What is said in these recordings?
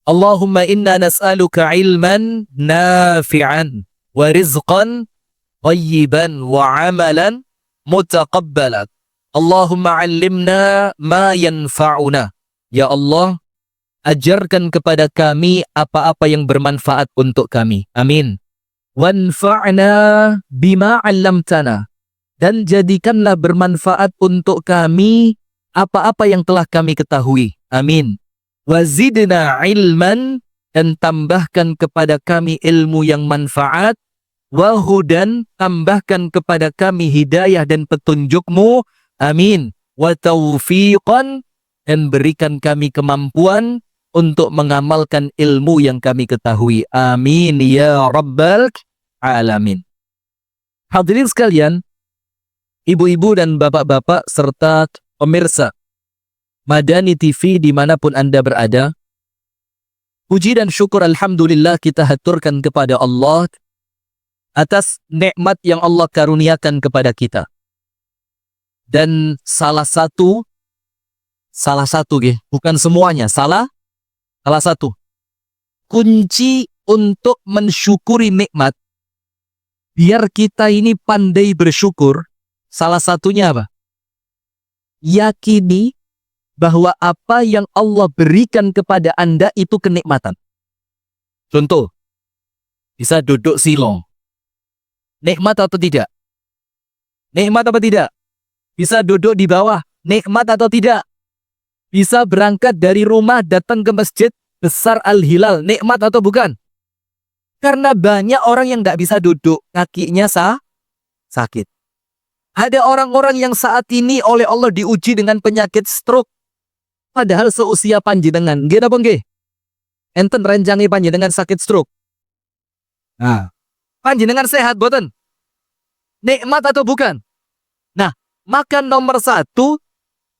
Allahumma inna nas'aluka ilman nafi'an wa rizqan thayyiban wa amalan mutaqabbalan. Allahumma 'allimna ma yanfa'una. Ya Allah, ajarkan kepada kami apa-apa yang bermanfaat untuk kami. Amin. Wanfa'na bima 'allamtana. Dan jadikanlah bermanfaat untuk kami apa-apa yang telah kami ketahui. Amin. Wazidna ilman, dan tambahkan kepada kami ilmu yang manfaat. Wahudan, tambahkan kepada kami hidayah dan petunjukmu. Amin. Wa taufiqan, dan berikan kami kemampuan untuk mengamalkan ilmu yang kami ketahui. Amin ya rabbal alamin. Hadirin sekalian, ibu-ibu dan bapak-bapak serta pemirsa Madani TV dimanapun Anda berada, puji dan syukur alhamdulillah kita haturkan kepada Allah atas nikmat yang Allah karuniakan kepada kita. Dan salah satu bukan semuanya, salah satu kunci untuk mensyukuri nikmat biar kita ini pandai bersyukur, salah satunya apa? Yakini bahwa apa yang Allah berikan kepada Anda itu kenikmatan. Contoh, bisa duduk silong. Nikmat atau tidak? Nikmat apa tidak? Bisa duduk di bawah. Nikmat atau tidak? Bisa berangkat dari rumah datang ke masjid besar Al-Hilal. Nikmat atau bukan? Karena banyak orang yang tidak bisa duduk, kakinya sakit. Ada orang-orang yang saat ini oleh Allah diuji dengan penyakit stroke. Padahal seusia panjenengan, nggih napa nggih? Enten rencangi panjenengan sakit stroke. Nah, panjenengan sehat boten? Nikmat atau bukan? Nah, maka nomor satu,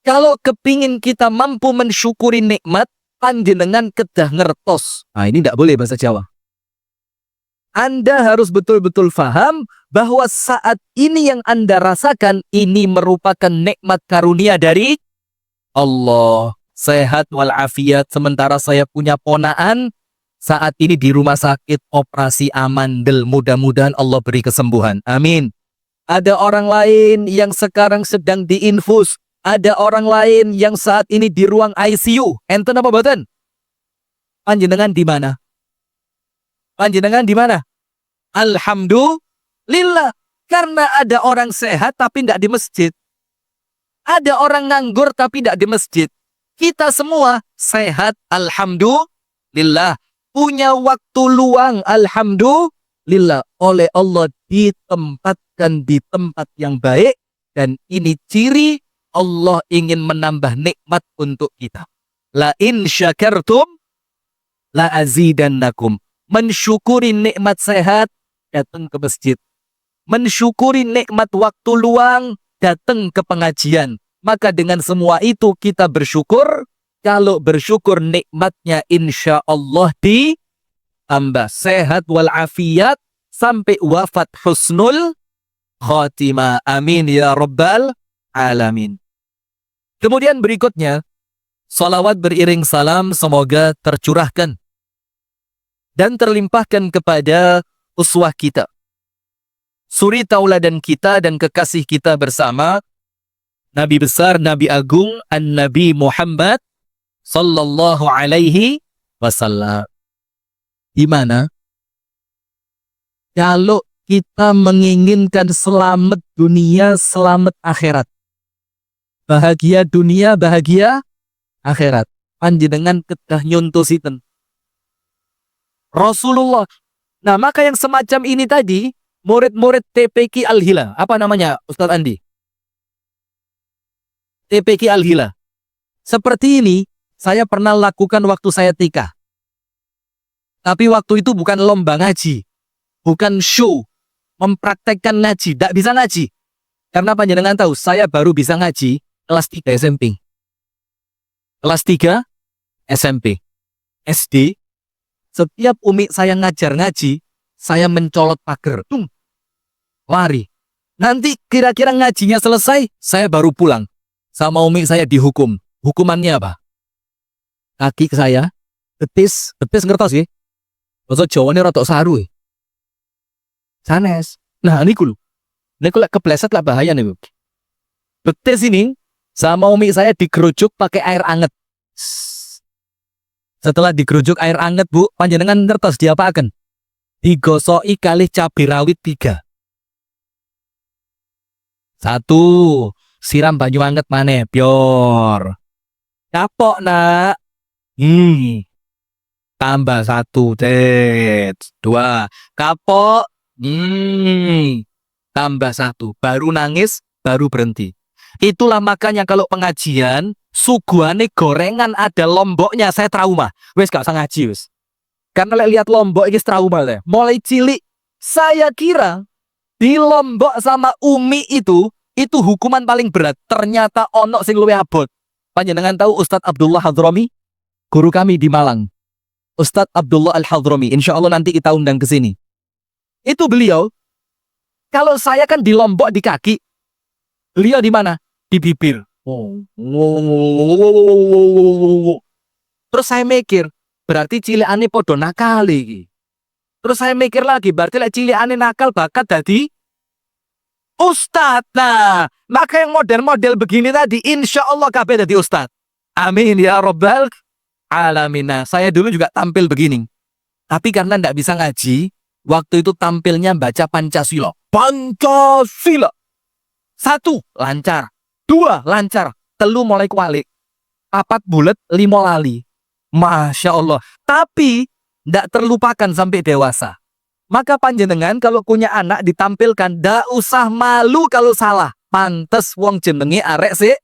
kalau kepingin kita mampu mensyukuri nikmat, panjenengan kedah ngertos. Nah, ini tidak boleh bahasa Jawa. Anda harus betul-betul faham bahwa saat ini yang Anda rasakan ini merupakan nikmat karunia dari Allah. Sehat walafiat, sementara saya punya ponaan saat ini di rumah sakit operasi amandel. Mudah-mudahan Allah beri kesembuhan. Amin. Ada orang lain yang sekarang sedang diinfus. Ada orang lain yang saat ini di ruang ICU. Enten apa boten? Panjenengan di mana? Panjenengan di mana? Alhamdulillah. Karena ada orang sehat tapi tidak di masjid. Ada orang nganggur tapi tidak di masjid. Kita semua sehat, alhamdulillah. Punya waktu luang, alhamdulillah. Oleh Allah ditempatkan di tempat yang baik. Dan ini ciri Allah ingin menambah nikmat untuk kita. La in syakartum la azidannakum. Mensyukuri nikmat sehat, datang ke masjid. Mensyukuri nikmat waktu luang, datang ke pengajian. Maka dengan semua itu kita bersyukur. Kalau bersyukur nikmatnya insya Allah ditambah. Sehat walafiat sampai wafat husnul khatimah. Amin ya rabbal alamin. Kemudian berikutnya, salawat beriring salam semoga tercurahkan dan terlimpahkan kepada uswah kita, suri tauladan kita dan kekasih kita bersama, Nabi besar, Nabi agung, An-Nabi Muhammad sallallahu alaihi wasallam. Gimana? Kalau kita menginginkan selamat dunia, selamat akhirat. Bahagia dunia, bahagia akhirat. Panjenengan kedah nyuntositen Rasulullah. Nah, maka yang semacam ini tadi, murid-murid TPQ Al-Hila. Apa namanya, Ustaz Andi? TPQ Al-Hila. Seperti ini, saya pernah lakukan waktu saya tikah. Tapi waktu itu bukan lomba ngaji. Bukan show. Mempraktekkan ngaji. Tidak bisa ngaji. Karena panjenengan tahu, saya baru bisa ngaji kelas 3 SMP. Kelas 3 SMP. SD, setiap umi saya ngajar ngaji, saya mencolot pagar. Lari. Nanti kira-kira ngajinya selesai, saya baru pulang. Sama umi saya dihukum. Hukumannya apa? Kaki saya betis ngertos nggih. Basa Jawane rada saru. Sanes. Nah, niku lho. Niku lek kepleset lah bahaya niku. Betis ini sama umi saya digerujuk pakai air anget. Setelah digerujuk air anget, Bu, panjenengan ngertos diapaken? Digosoki kalih cabai rawit 3. 1, siram banyu anget maneh, bior. Kapok, Nak. Tambah 1, 2. Kapok. Tambah 1. Baru nangis, baru berhenti. Itulah makanya kalau pengajian, suguhane gorengan ada lomboknya, saya trauma. Wes gak usah ngaji, wes. Karena lihat lombok ini trauma deh. Mulai cilik, saya kira di Lombok sama Umi itu hukuman paling berat. Ternyata ono sing luwih abot. Panjenengan tahu Ustadz Abdullah Hadromi? Guru kami di Malang. Ustadz Abdullah Al-Hadromi. Insya Allah nanti kita undang ke sini. Itu beliau, kalau saya kan di Lombok di kaki, beliau di mana? Di bibir. Terus saya mikir, berarti cilikane podo nakal iki. Terus saya mikir lagi, berarti lek cilikane nakal bakat dadi ustad. Nah, maka yang model-model begini tadi, insya Allah kabeh dadi ustad. Amin ya rabbal alamin. Nah, saya dulu juga tampil begini. Tapi karena ndak bisa ngaji, waktu itu tampilnya baca Pancasila. Pancasila. 1, lancar. 2, lancar. 3 mulai kualik. 4 bulet, 5 lali. Masya Allah. Tapi tidak terlupakan sampai dewasa. Maka panjenengan kalau punya anak ditampilkan, ndak usah malu kalau salah. Pantes wong jenenge arek sih.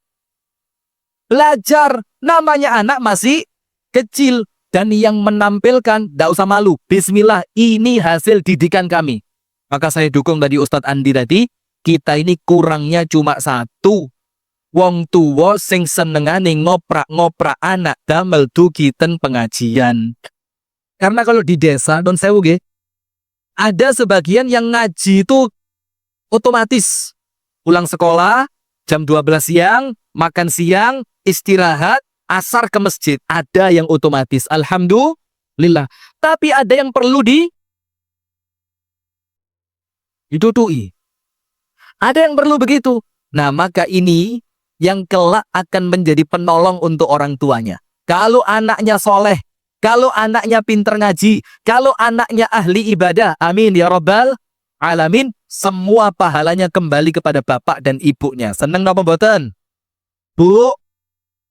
Belajar. Namanya anak masih kecil. Dan yang menampilkan, ndak usah malu. Bismillah, ini hasil didikan kami. Maka saya dukung tadi Ustadz Andi tadi. Kita ini kurangnya cuma 1. Wong tuwa sing senengane ngoprak-ngoprak anak damel dugiten pengajian. Karena kalau di desa don sewu nggih, ada sebagian yang ngaji itu otomatis pulang sekolah jam 12 siang, makan siang, istirahat, asar ke masjid. Ada yang otomatis, alhamdulillah. Tapi ada yang perlu ditutui. Ada yang perlu begitu. Nah, maka ini yang kelak akan menjadi penolong untuk orang tuanya. Kalau anaknya soleh, kalau anaknya pinter ngaji, kalau anaknya ahli ibadah, amin ya rabbal alamin, semua pahalanya kembali kepada bapak dan ibunya. Seneng napa mboten? Bu,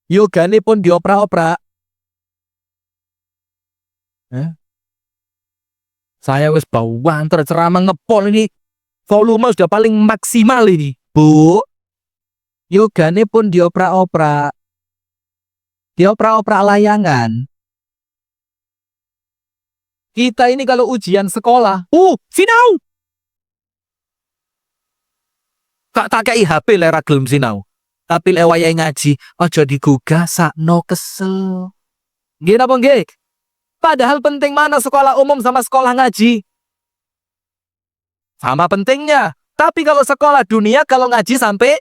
yogane pun dioprak-oprak. Saya wis bawang ceramah ngepol ini. Volume sudah paling maksimal ini. Bu, yogane pun dioprak-oprak. Dioprak-oprak layangan. Kita ini kalau ujian sekolah, sinau. Tak kei HP lera gelem sinau. Tapi lewaya ngaji, aja digugah sakno kesel. Nggih napa nggih? Padahal penting mana sekolah umum sama sekolah ngaji? Sama pentingnya. Tapi kalau sekolah dunia, kalau ngaji sampai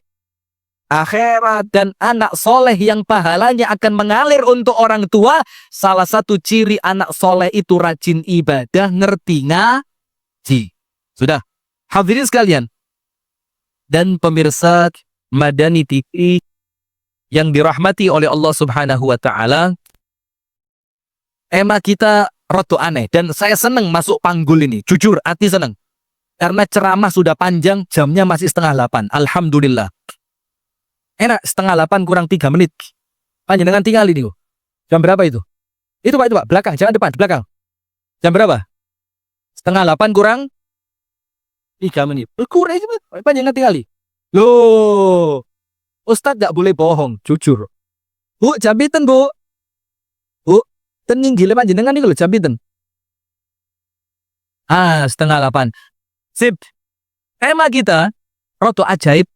akhirat dan anak soleh yang pahalanya akan mengalir untuk orang tua, salah satu ciri anak soleh itu rajin ibadah, ngerti ngaji. Sudah, hadirin sekalian dan pemirsa Madani TV yang dirahmati oleh Allah Subhanahu wa taala. Tema kita roto aneh dan saya seneng masuk panggul ini. Jujur, hati seneng. Karena ceramah sudah panjang, jamnya masih 7:30. Alhamdulillah. Enak, 7:30 kurang 3 menit. Panjenengan tinggal ini. Jam berapa itu? Itu Pak, belakang, jangan depan, belakang. Jam berapa? 7:30 kurang 3 menit. Kurang, panjenengan tinggal. Loh, Ustadz gak boleh bohong, jujur. Bu, jam pinten, Bu? Bu, tening gile panjenengan ini lho, jam pinten? 7:30. Sip. Tema kita roto ajaib,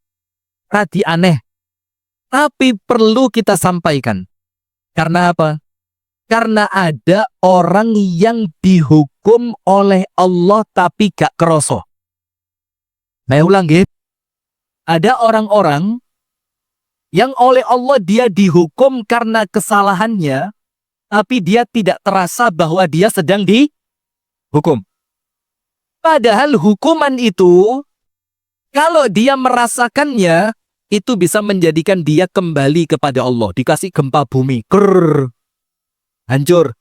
radi aneh. Tapi perlu kita sampaikan. Karena apa? Karena ada orang yang dihukum oleh Allah tapi gak kroso. Saya ulang gitu. Ada orang-orang yang oleh Allah dia dihukum karena kesalahannya, tapi dia tidak terasa bahwa dia sedang dihukum. Padahal hukuman itu, kalau dia merasakannya, itu bisa menjadikan dia kembali kepada Allah. Dikasih gempa bumi. Krrr. Hancur.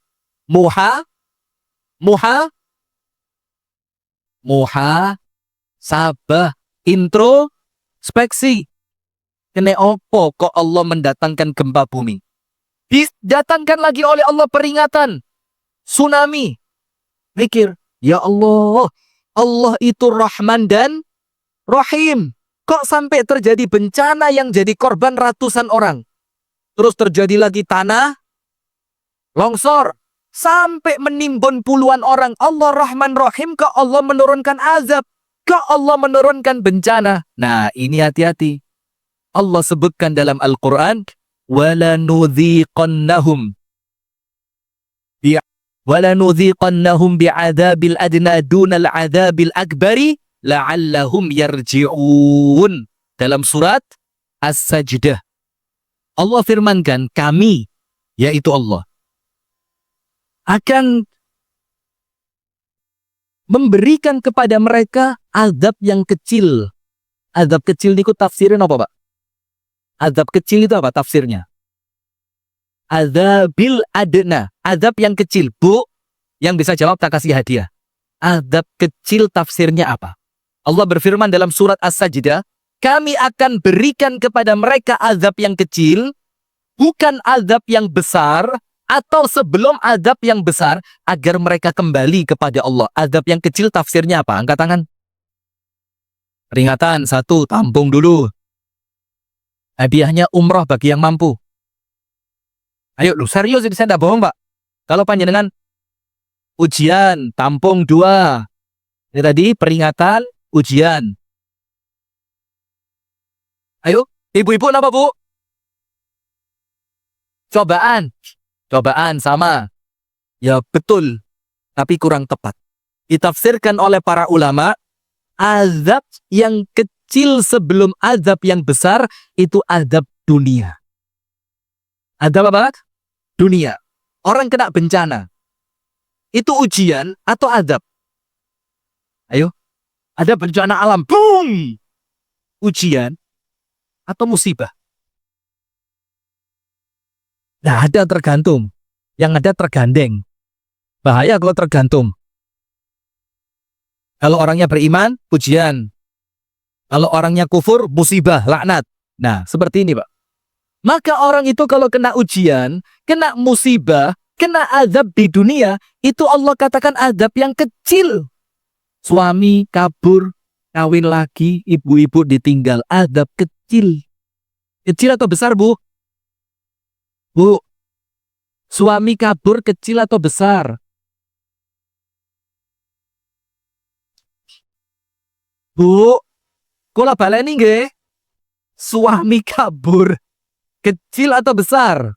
Muha. Sabah. Introspeksi. Kene opo kok Allah mendatangkan gempa bumi? Didatangkan lagi oleh Allah peringatan. Tsunami. Mikir. Ya Allah. Allah itu Rahman dan Rahim. Kok sampai terjadi bencana yang jadi korban ratusan orang? Terus terjadi lagi tanah longsor. Sampai menimbun puluhan orang. Allah Rahman Rahim. Kok Allah menurunkan azab? Kok Allah menurunkan bencana? Nah, ini hati-hati. Allah sebutkan dalam Al-Quran, وَلَنُذِيقَنَّهُمْ بِعَذَابِ الْأَدْنَى دُونَ الْعَذَابِ الْأَكْبَرِ لَعَلَّهُمْ يَرْجِعُونَ. Dalam surat As-Sajdah. Allah firmankan, kami, yaitu Allah, akan memberikan kepada mereka azab yang kecil. Azab kecil itu tafsirnya apa, Pak? Azab kecil itu apa tafsirnya? Azabil adna. Azab yang kecil. Bu, yang bisa jawab tak kasih hadiah. Azab kecil tafsirnya apa? Allah berfirman dalam surat As-Sajdah, kami akan berikan kepada mereka azab yang kecil, bukan azab yang besar, atau sebelum azab yang besar, agar mereka kembali kepada Allah. Azab yang kecil tafsirnya apa? Angkat tangan. Peringatan, 1, tampung dulu. Hadiahnya umroh bagi yang mampu. Ayo lu, serius ini saya tidak bohong, Pak. Kalau panjenengan ujian, tampung 2. Ini tadi peringatan, ujian. Ayo, ibu-ibu kenapa, Bu? Cobaan sama. Ya betul, tapi kurang tepat. Ditafsirkan oleh para ulama, azab yang kecil sebelum azab yang besar itu azab dunia. Azab apa? Dunia. Orang kena bencana. Itu ujian atau azab? Ayo, ada bencana alam, boom! Ujian atau musibah? Nah, ada tergantung. Yang ada tergandeng. Bahaya kalau tergantung. Kalau orangnya beriman, ujian. Kalau orangnya kufur, musibah, laknat. Nah, seperti ini, Pak. Maka orang itu kalau kena ujian, kena musibah, kena azab di dunia, itu Allah katakan azab yang kecil. Suami kabur, kawin lagi, ibu-ibu ditinggal, azab kecil. Kecil atau besar, Bu? Bu, suami kabur kecil atau besar? Bu, kula baleni nggih. Suami kabur kecil atau besar?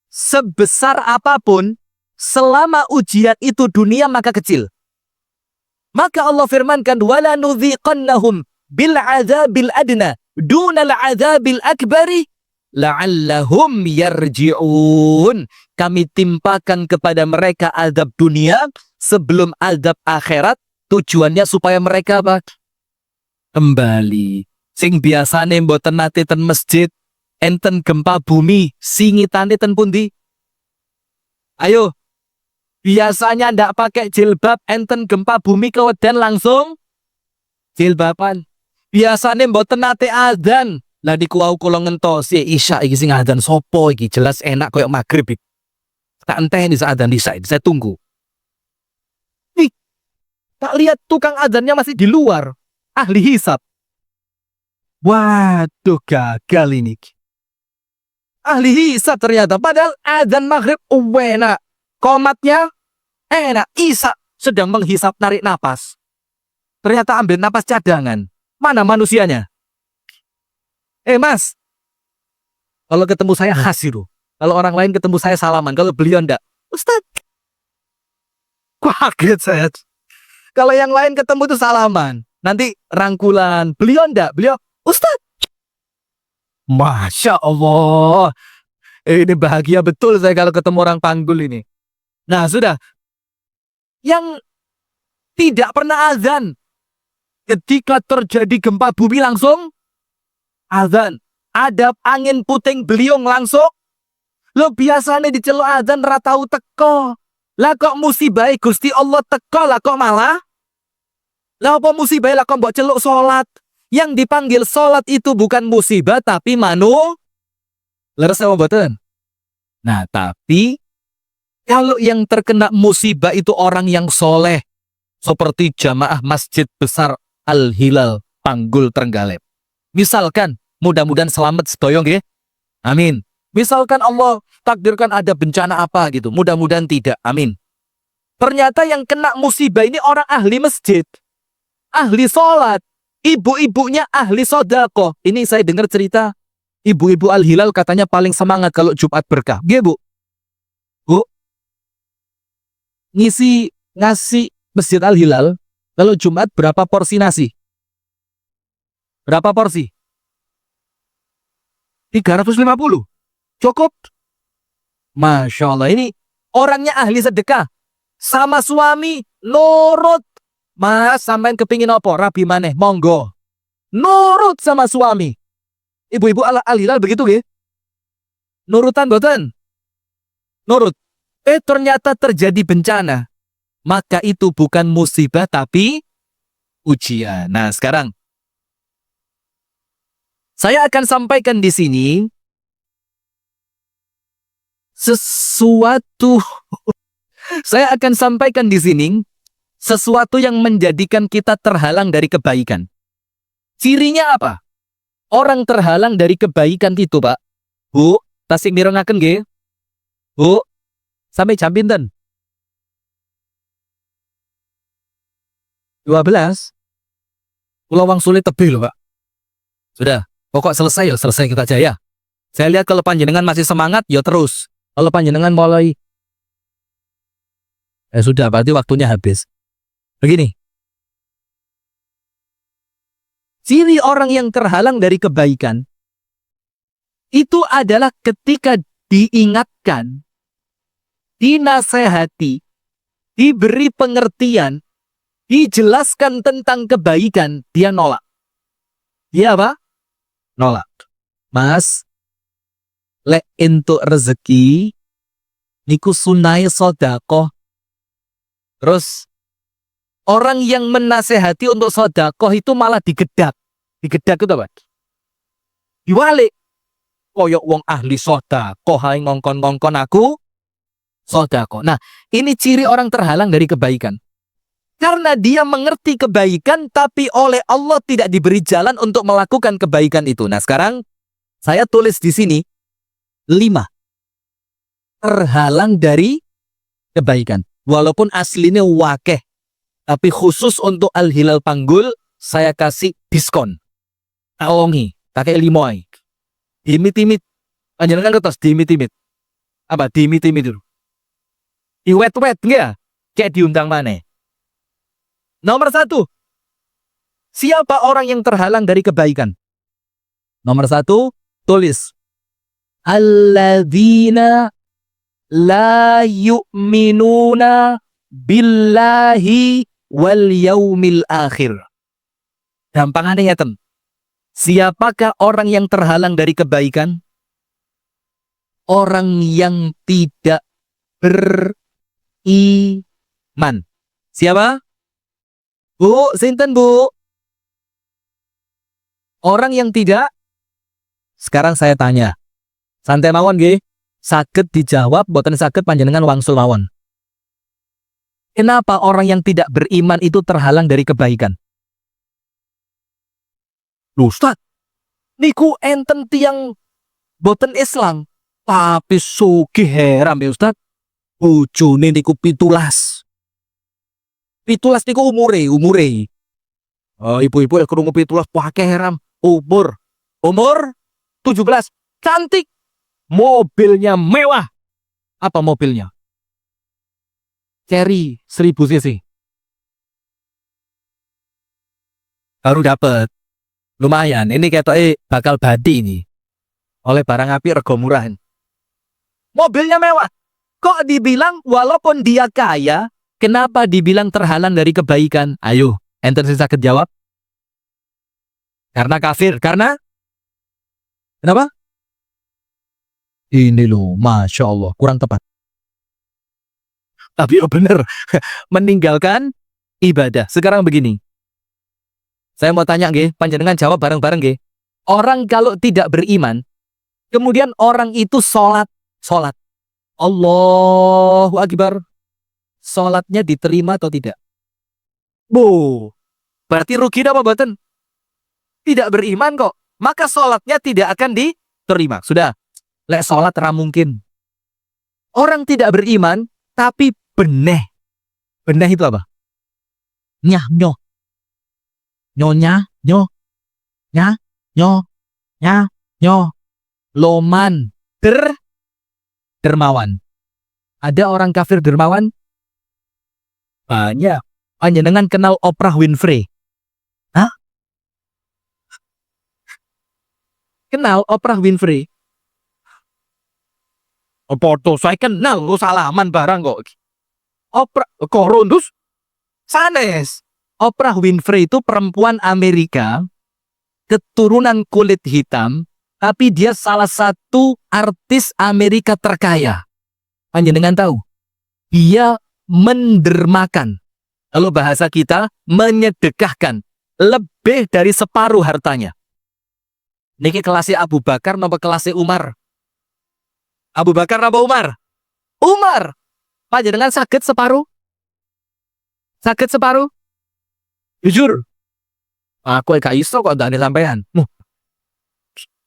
Sebesar apapun, selama ujian itu dunia maka kecil. Maka Allah firmankan, wala nudhiqannahum bil adzabil adna dunal adzabil akbari la'allahum yarji'un. Kami timpakan kepada mereka azab dunia sebelum azab akhirat. Tujuannya supaya mereka kembali. Sing biasane mboten nate ten masjid, enten gempa bumi, singitane ten pundi? Ayo. Biasanya ndak pakai jilbab, enten gempa bumi kewedan langsung jilbaban. Biasane mboten nate azan. Lah niku wau kula ngentosi isya iki sing adzan sopo iki, jelas enak koyo magrib iki. Tak enteni saat adzan isya, saya tunggu. Ih, tak lihat tukang adzannya masih di luar. Ahli hisab. Waduh, gagal ini. Ahli hisab ternyata, padahal adzan maghrib enak. Komatnya enak. Isya sedang menghisap narik napas. Ternyata ambil napas cadangan. Mana manusianya? Mas, kalau ketemu saya khasiru. Kalau orang lain ketemu saya salaman. Kalau beliau enggak, Ustaz. Kaget saya. Kalau yang lain ketemu itu salaman. Nanti rangkulan. Beliau enggak, beliau Ustaz. Masya Allah. Ini bahagia betul saya kalau ketemu orang Panggul ini. Nah, sudah. Yang tidak pernah azan. Ketika terjadi gempa bumi langsung azan. Ada angin puting beliung langsung. Lo biasanya diceluk azan ratau teko. Lah kok musibah Gusti Allah teko lah kok malah. Lah apa musibah lah kok mbok celuk salat. Yang dipanggil salat itu bukan musibah tapi leres apa mboten? Nah, tapi kalau yang terkena musibah itu orang yang soleh. Seperti jamaah Masjid Besar Al-Hilal Panggul Trenggalek. Misalkan, mudah-mudahan selamat sedoyong ya. Amin. Misalkan Allah takdirkan ada bencana apa gitu. Mudah-mudahan tidak. Amin. Ternyata yang kena musibah ini orang ahli masjid. Ahli sholat. Ibu-ibunya ahli sodako. Ini saya dengar cerita. Ibu-ibu Al-Hilal katanya paling semangat kalau Jumat berkah. Iya, Bu? Bu? Ngasih Masjid Al-Hilal, kalau Jumat berapa porsi nasi? Berapa porsi? 350. Cukup? Masya Allah, ini orangnya ahli sedekah. Sama suami, nurut. Mas, sampean kepingin apa? Rabi maneh, monggo. Nurut sama suami. Ibu-ibu Al-Hilal begitu ya? Nurutan boten? Nurut. Ternyata terjadi bencana. Maka itu bukan musibah tapi ujian. Nah, sekarang saya akan sampaikan di sini sesuatu. Saya akan sampaikan di sini sesuatu yang menjadikan kita terhalang dari kebaikan. Cirinya apa? Orang terhalang dari kebaikan itu, Pak. Bu, tasik mirengaken nggih. Bu, sampai jam pinten? 12. Pulau Wang sulit tebih loh, Pak. Sudah, pokok selesai ya, selesai kita aja ya. Saya lihat kalau panjenengan masih semangat, ya terus. Kalau panjenengan mulai sudah, berarti waktunya habis. Begini. Ciri orang yang terhalang dari kebaikan itu adalah ketika diingatkan, dinasehati, diberi pengertian, dijelaskan tentang kebaikan, dia nolak. Dia apa? Nolak. Mas, lek entuk rezeki, niku sunai sodakoh. Terus, orang yang menasehati untuk sodakoh itu malah digedak. Digedak itu apa? Diwalik. Koyok wong ahli sodakoh, hai ngongkon-ngongkon aku, sodakoh. Nah, ini ciri orang terhalang dari kebaikan. Karena dia mengerti kebaikan, tapi oleh Allah tidak diberi jalan untuk melakukan kebaikan itu. Nah, sekarang saya tulis di sini 5 terhalang dari kebaikan. Walaupun aslinya wakeh, tapi khusus untuk Al-Hilal Panggul saya kasih diskon. Aongi, pakai 5. Dimit-dimit. Panjenengan kertas dimit-dimit. Apa dimit-dimit dulu? Iwet-wet enggak? Kayak diundang mana? Nomor 1. Siapa orang yang terhalang dari kebaikan? Nomor 1, tulis. Alladzina la yu'minuna billahi wal yaumil akhir. Gampangannya ya, siapakah orang yang terhalang dari kebaikan? Orang yang tidak beriman. Siapa? Bu, sinten Bu? Orang yang tidak. Sekarang saya tanya. Santai mawon nggih. Saged dijawab, boten saged panjenengan wangsul mawon. Kenapa orang yang tidak beriman itu terhalang dari kebaikan? Loh, Ustaz, niku enten tiang boten Islam, tapi sugih heran ya Ustaz. Bojone niku 17. 17 niku umure. Ibu-ibu yang kerungu 17 pakai heram. Umur 17. Cantik. Mobilnya mewah. Apa mobilnya? Cherry 1000 cc. Baru dapat. Lumayan. Ini ketoknya bakal badi ini. Oleh barang api rego murahan. mobilnya mewah. Kok dibilang walaupun dia kaya, kenapa dibilang terhalang dari kebaikan? Ayo, enten sing saged jawab. Karena kafir. Karena kenapa? Ini loh, Masya Allah, kurang tepat. Tapi oh bener, meninggalkan ibadah. Sekarang begini, saya mau tanya nggih, panjenengan jawab bareng-bareng nggih. Orang kalau tidak beriman, kemudian orang itu sholat. Allahu Akbar. Sholatnya diterima atau tidak? Bu, berarti rugi apa mboten? Tidak beriman kok. Maka sholatnya tidak akan diterima. Sudah, lek sholat ra mungkin. Orang tidak beriman, tapi beneh. Beneh itu apa? Nyah, nyoh. Nyonya, nyoh. Nyah, nyoh. Nyah, nyoh. Loman. Dermawan. Ada orang kafir dermawan? Banyak. Panjenengan kenal Oprah Winfrey? Hah? Kenal Oprah Winfrey? Foto saya kenal, lu salaman barang kok. Oprah, korundus? Sanes. Oprah Winfrey itu perempuan Amerika, keturunan kulit hitam, tapi dia salah satu artis Amerika terkaya. Panjenengan tahu? Dia mendermakan. Kalau bahasa kita, menyedekahkan. Lebih dari separuh hartanya. Niki kelasnya Abu Bakar napa kelasnya Umar? Abu Bakar napa Umar? Umar. Panjenengan saged separuh? Saged separuh? Jujur. Aku gak iso kok ndane sampean.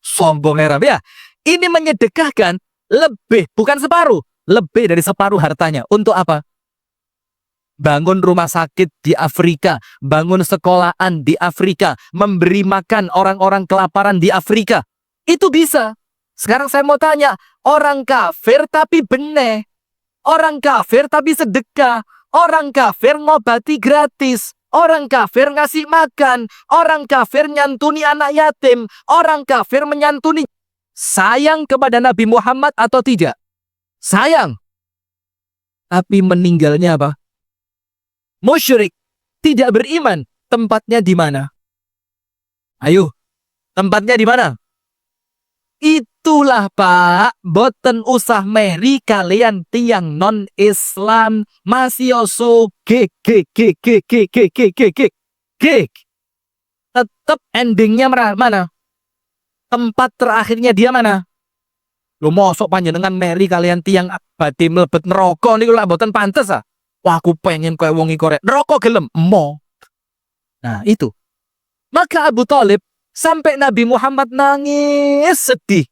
Sombong era ya. Ini menyedekahkan lebih, bukan separuh, lebih dari separuh hartanya. Untuk apa? Bangun rumah sakit di Afrika, bangun sekolahan di Afrika, memberi makan orang-orang kelaparan di Afrika. Itu bisa. Sekarang saya mau tanya, orang kafir tapi beneh. Orang kafir tapi sedekah. Orang kafir ngobati gratis. Orang kafir ngasih makan. Orang kafir nyantuni anak yatim. Orang kafir menyantuni. Sayang kepada Nabi Muhammad atau tidak? Sayang. Tapi meninggalnya apa? Musyrik. Tidak beriman. Tempatnya di mana? Ayo. Tempatnya di mana? Itulah Pak, boten usah meri kalian tiang non-Islam masih oso tetap endingnya mana? Tempat terakhirnya dia mana? Lu mosok panjenengan meri kalian tiang abadi mlebet neraka niku lak boten pantes ah. Wah aku pengen koyo wong iki korek neraka gelem emo. Nah itu. Maka Abu Thalib sampai Nabi Muhammad nangis sedih.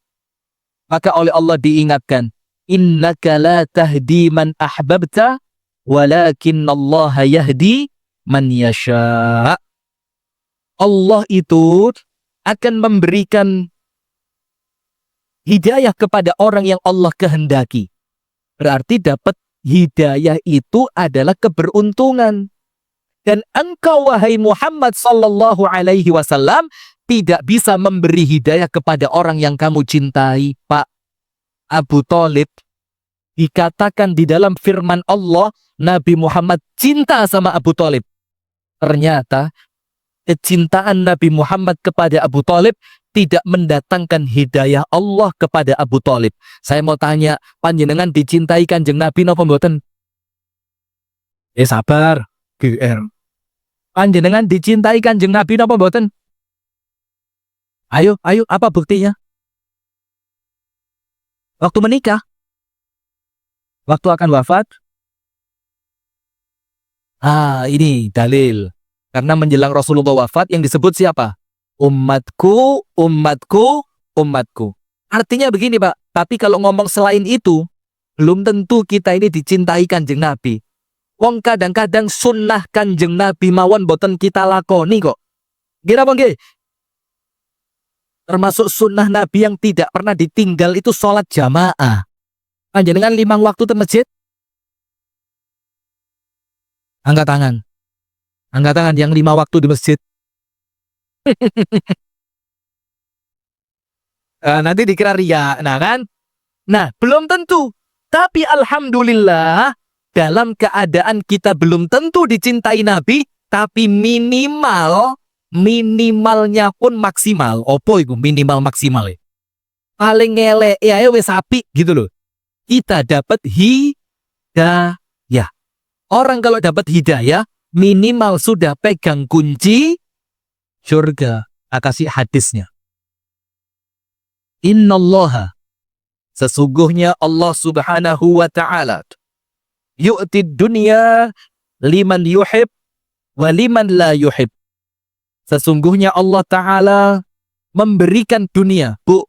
Maka oleh Allah diingatkan, innaka la tahdi man ahbabta, walakin Allah yahdi man yasha. Allah itu akan memberikan hidayah kepada orang yang Allah kehendaki. Berarti dapat hidayah itu adalah keberuntungan. Dan engkau wahai Muhammad sallallahu alaihi wasallam tidak bisa memberi hidayah kepada orang yang kamu cintai, Pak. Abu Thalib dikatakan di dalam firman Allah, Nabi Muhammad cinta sama Abu Thalib. Ternyata kecintaan Nabi Muhammad kepada Abu Thalib tidak mendatangkan hidayah Allah kepada Abu Thalib. Saya mau tanya, panjenengan dicintai Kanjeng Nabi napa mboten? Sabar. GR. Panjenengan dicintai Kanjeng Nabi napa mboten? Ayo, apa buktinya? Waktu menikah? Waktu akan wafat? Ini dalil. Karena menjelang Rasulullah wafat yang disebut siapa? Umatku, umatku, umatku. Artinya begini Pak, tapi kalau ngomong selain itu, belum tentu kita ini dicintai Kanjeng Nabi. Wong kadang-kadang sunnah Kanjeng Nabi mawon boten kita lakoni kok. Kira apa nggih? Termasuk sunnah Nabi yang tidak pernah ditinggal itu sholat jamaah. Panjenengan 5 waktu di masjid? Angkat tangan. Angkat tangan yang 5 waktu di masjid. Nanti dikira ria. Nah kan? Nah, belum tentu. Tapi alhamdulillah, dalam keadaan kita belum tentu dicintai Nabi, tapi minimalnya pun maksimal. Opo itu minimal maksimal? Paling ngelek ya wes apik gitu loh. Kita dapat hidayah. Orang kalau dapat hidayah, minimal sudah pegang kunci surga. Kasih hadisnya. Innallaha, sesungguhnya Allah subhanahu wa ta'ala, yu'tid dunya liman yuhib wa liman la yuhib. Sesungguhnya Allah Ta'ala memberikan dunia. Bu.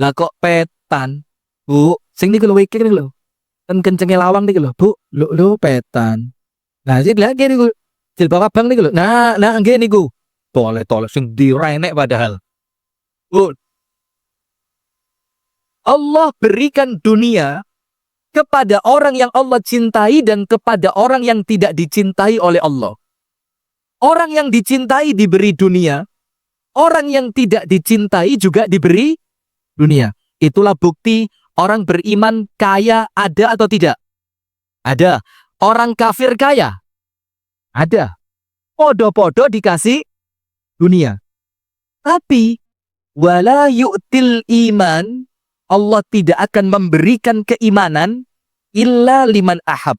Lah kok petan? Bu, sing niku lho iki lho. Kan kencenge lawang niku lho, Bu. Lho petan. Nah, sing lagi niku jilbab abang niku lho. Nah nggih niku. Tole sing direnek padahal. Bu, Allah berikan dunia kepada orang yang Allah cintai dan kepada orang yang tidak dicintai oleh Allah. Orang yang dicintai diberi dunia, orang yang tidak dicintai juga diberi dunia. Itulah bukti orang beriman kaya ada atau tidak? Ada. Orang kafir kaya? Ada. Podo-podo dikasih dunia. Tapi wala yu'til iman, Allah tidak akan memberikan keimanan illa liman ahab,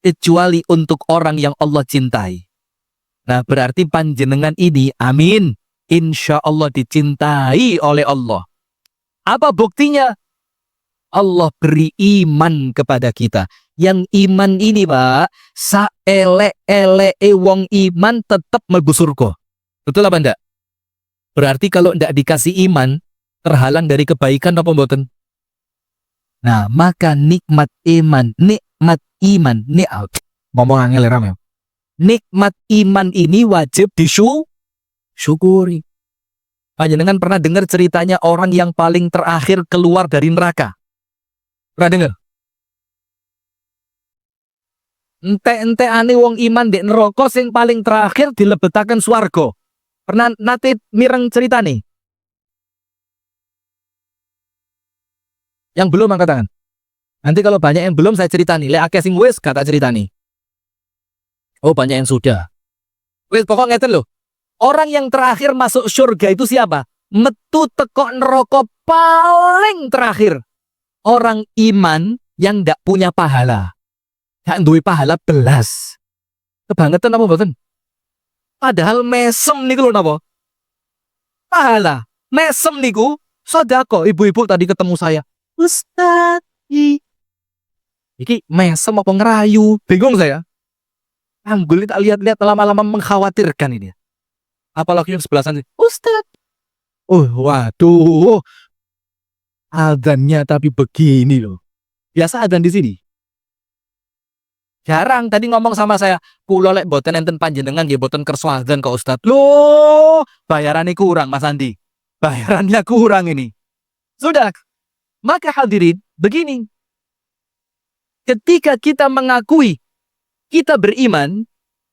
kecuali untuk orang yang Allah cintai. Nah, berarti panjenengan ini, amin, insya Allah dicintai oleh Allah. Apa buktinya? Allah beri iman kepada kita. Yang iman ini, Pak, saelek-eleke wong iman tetap mlebu surga. Betul apa enggak? Berarti kalau enggak dikasih iman, terhalang dari kebaikan apa mboten? Nah, maka nikmat iman, ngomong angel ram ya. Nikmat iman ini wajib disyukuri. Panjenengan pernah dengar ceritanya orang yang paling terakhir keluar dari neraka? Pernah dengar? Ente ane wong iman di neraka sing paling terakhir dilebetaken swarga. Pernah nate mireng cerita nih? Yang belum angkat tangan. Nanti kalau banyak yang belum saya cerita nih. Lek akeh sing wis kata cerita nih. Oh, banyak yang sudah. Wis pokok ngeten loh. Orang yang terakhir masuk surga itu siapa? Metu teko neraka paling terakhir. Orang iman yang ndak punya pahala. Gak duwe pahala belas. Kebangetan apa mboten? Padahal mesem niku lho napa? Pahala. Mesem niku sedekah. Ibu-ibu tadi ketemu saya. Ustaz, iki mesem apa ngerayu? Bingung saya. Anggul tak lihat-lihat lama-lama mengkhawatirkan ini. Apalagi yang sebelah sana. Ustaz. Oh, waduh. Adzannya tapi begini loh. Biasa adzan di sini. Jarang tadi ngomong sama saya. Kulo lek boten enten panjenengan nggih boten kersa adzan kok Ustaz. Loh, bayarannya kurang Mas Andi. Bayarannya kurang ini. Sudah. Maka hadirin, begini. Ketika kita mengakui kita beriman,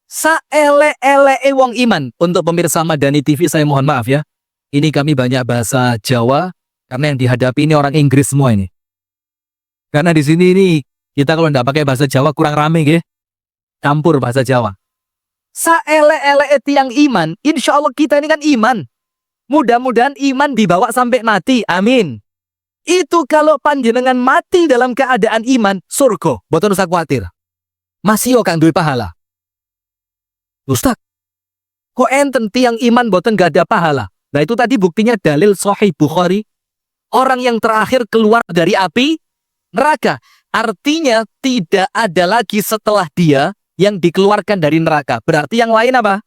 saele-eleke wong iman. Untuk pemirsa Madani TV saya mohon maaf ya. Ini kami banyak bahasa Jawa karena yang dihadapi ini orang Inggris semua ini. Karena di sini ini kita kalau tidak pakai bahasa Jawa kurang rame ya. Campur bahasa Jawa. Saele-eleke tiang iman, insya Allah kita ini kan iman. Mudah-mudahan iman dibawa sampai mati. Amin. Itu kalau panjenengan mati dalam keadaan iman, surga. Boten usah khawatir. Masih yo kang duwe pahala. Ustaz, kok enten tiang iman boten gak ada pahala? Nah itu tadi buktinya dalil Sahih Bukhari. Orang yang terakhir keluar dari api neraka. Artinya tidak ada lagi setelah dia yang dikeluarkan dari neraka. Berarti yang lain apa?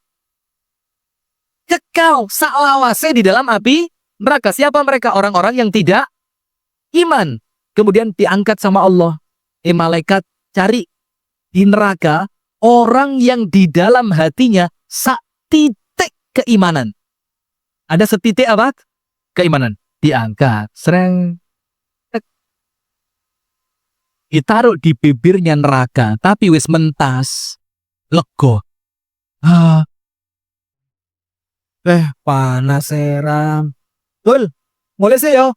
Kekal salawase di dalam api neraka. Siapa mereka? Orang-orang yang tidak iman. Kemudian diangkat sama Allah. Malaikat cari di neraka orang yang di dalam hatinya titik keimanan. Ada setitik apa? Keimanan. Diangkat. Sereng. Ditaruh di bibirnya neraka. Tapi wis mentas. Lego. Panas seram. Tul. Mulai sih yo.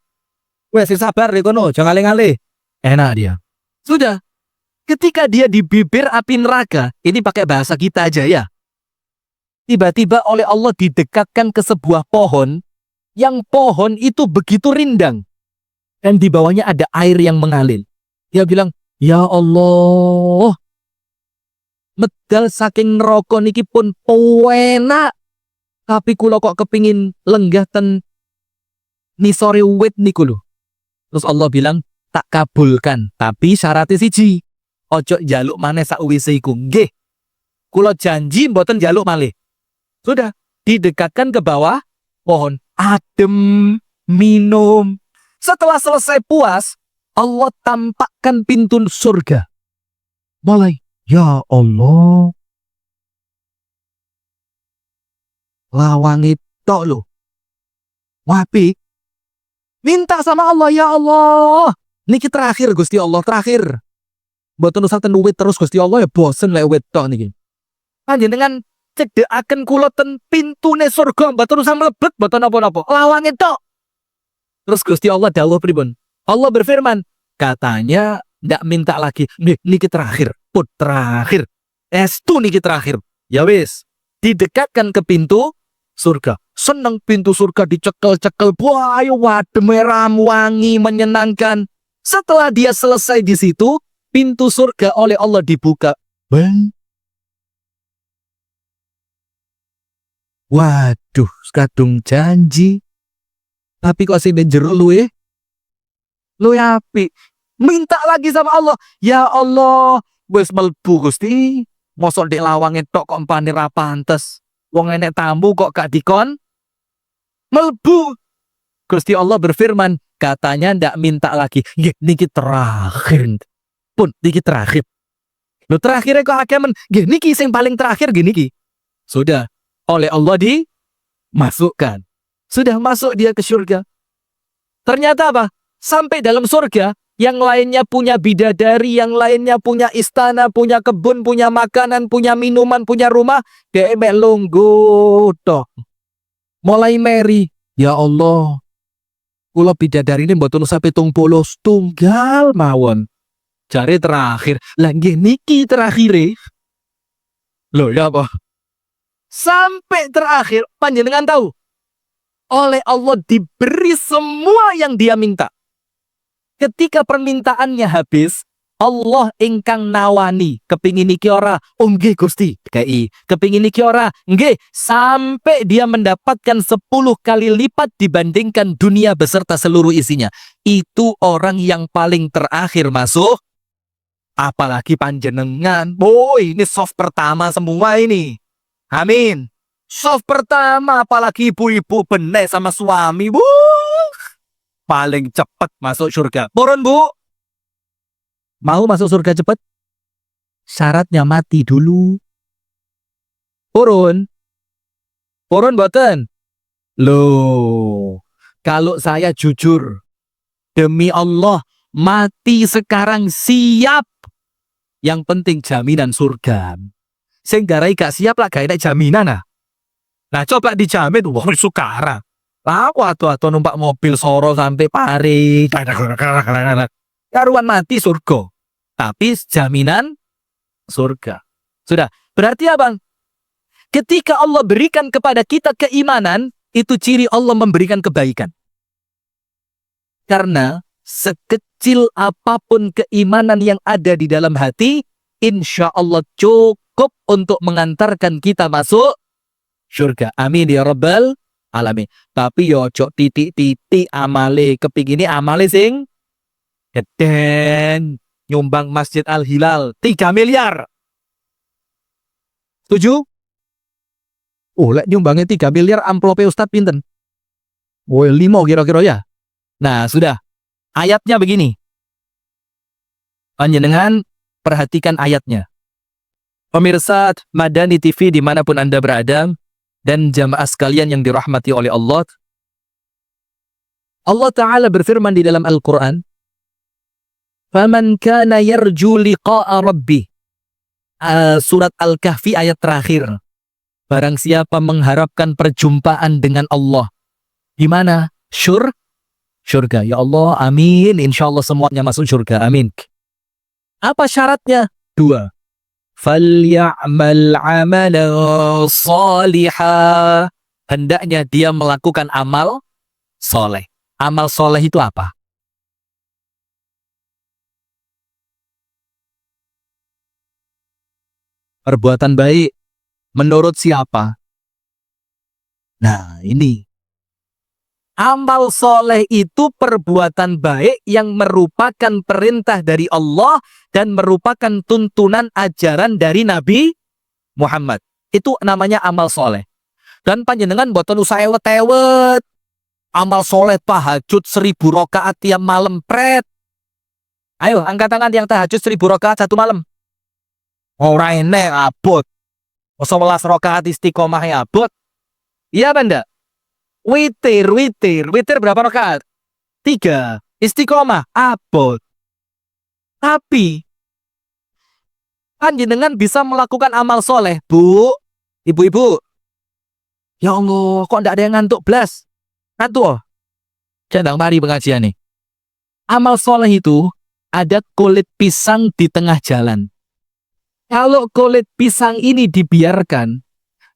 Wes sabar kono, jangan ngalih-ngalih. Enak dia. Sudah. Ketika dia di bibir api neraka, ini pakai bahasa kita aja ya. Tiba-tiba oleh Allah didekatkan ke sebuah pohon, yang pohon itu begitu rindang. Dan di bawahnya ada air yang mengalir. Dia bilang, ya Allah, medal saking neraka niki pun enak. Tapi kula kok kepingin lenggah ten nisore wit niku lho. Terus Allah bilang, tak kabulkan, tapi syaratnya siji. Ojo jaluk maneh sakwise iku. Nggih. Kula janji mboten jaluk malih. Sudah didekatkan ke bawah pohon, adem, minum. Setelah selesai puas, Allah tampakkan pintu surga. Mulai, ya Allah. Lawang itu loh. Wapi. Minta sama Allah, ya Allah. Niki terakhir Gusti Allah, terakhir. Mboten usah ten wit terus Gusti Allah ya bosen lek wit tok niki. Panjenengan cedekaken kula ten pintune surga, mboten usah mlebet, mboten napa-napa. Lawange tok. Terus Gusti Allah dawuh pripun? Allah berfirman, katanya ndak minta lagi. Niki terakhir, put terakhir. Estu niki terakhir. Ya wis, didekatkan ke pintu surga. Seneng pintu surga dicekel-cekel. Wah, ayo wadem ram wangi menyenangkan. Setelah dia selesai di situ, pintu surga oleh Allah dibuka. Bang. Waduh, kadung janji. Tapi kok sing jero luwe? Luwe apik. Minta lagi sama Allah. Ya Allah, wis melbu Gusti. Mosok ndek lawange tok kok empane ra pantes. Wong enek tamu kok gak dikon melbu. Gusti Allah berfirman, katanya ndak minta lagi. Nggih, niki terakhir. Pun niki terakhir. Lho terakhirnya kok akeh men. Nggih, niki sing paling terakhir gini niki. Sudah oleh Allah dimasukkan. Sudah masuk dia ke surga. Ternyata apa? Sampai dalam surga, yang lainnya punya bidadari, yang lainnya punya istana, punya kebun, punya makanan, punya minuman, punya rumah. Dia emek lungguh toh. Mulai meri. Ya Allah. Kula bidadari ini mboten usah 70 tunggal mawon. Jare terakhir. Lah nggih niki terakhir. Loh ya apa? Sampai terakhir panjenengan tahu. Oleh Allah diberi semua yang dia minta. Ketika permintaannya habis, Allah ingkang nawani, kepingin niki ora, oh nggih Gusti, kei, kepingin niki ora, nggih, sampai dia mendapatkan 10 kali lipat dibandingkan dunia beserta seluruh isinya. Itu orang yang paling terakhir masuk. Apalagi panjenengan, boy, ini soft pertama semua ini. Amin. Soft pertama, apalagi ibu-ibu benek sama suami, bu. Paling cepat masuk surga. Purun, Bu. Mau masuk surga cepat? Syaratnya mati dulu. Purun. Purun boten. Loh, kalau saya jujur, demi Allah, mati sekarang siap. Yang penting jaminan surga. Sing garai gak siap lah, gak ada jaminan ah. Nah coba dijamin, wah sukara. Aku atau numpak mobil soro sampai Paris. Karuan mati surga. Tapi jaminan surga. Sudah. Berarti apa? Ketika Allah berikan kepada kita keimanan, itu ciri Allah memberikan kebaikan. Karena sekecil apapun keimanan yang ada di dalam hati, insya Allah cukup untuk mengantarkan kita masuk surga. Amin ya rabbal alamin. Tapi yo cok titik-titik amale kepingine amale sing geden nyumbang Masjid Al Hilal 3 miliar. Setuju? Oh, lek nyumbangnya 3 miliar amplope Ustadz pinten? Oh, 5 kira-kira ya. Nah, sudah. Ayatnya begini. Panjenengan perhatikan ayatnya. Pemirsa Madani TV dimanapun Anda berada, dan jamaah sekalian yang dirahmati oleh Allah. Allah Ta'ala berfirman di dalam Al-Quran, فَمَنْ كَانَ يَرْجُو لِقَاءَ رَبِّهِ. Surat Al-Kahfi ayat terakhir. Barang siapa mengharapkan perjumpaan dengan Allah. Di mana? Surga. Ya Allah, amin. Insya Allah semuanya masuk surga. Amin. Apa syaratnya? 2. Falya'mal amalan salihah. Hendaknya dia melakukan amal soleh. Amal soleh itu apa? Perbuatan baik. Menurut siapa? Nah, ini. Amal soleh itu perbuatan baik yang merupakan perintah dari Allah dan merupakan tuntunan ajaran dari Nabi Muhammad. Itu namanya amal soleh. Dan panjenengan boten usah ewet-ewet. Amal soleh tahajud 1000 rakaat tiap malam pret. Ayo angkat tangan yang tahajud 1000 rakaat satu malam. Ora enek abot. 11 rakaat istiqomah abot. Iya benda. Witir berapa rakaat? 3. Istiqomah abot. Tapi panjenengan bisa melakukan amal soleh, Bu. Ibu-ibu. Ya Allah, kok tidak ada yang ngantuk blas? Ngantuk oh. Cendang mari pengajian nih. Amal soleh itu ada kulit pisang di tengah jalan. Kalau kulit pisang ini dibiarkan,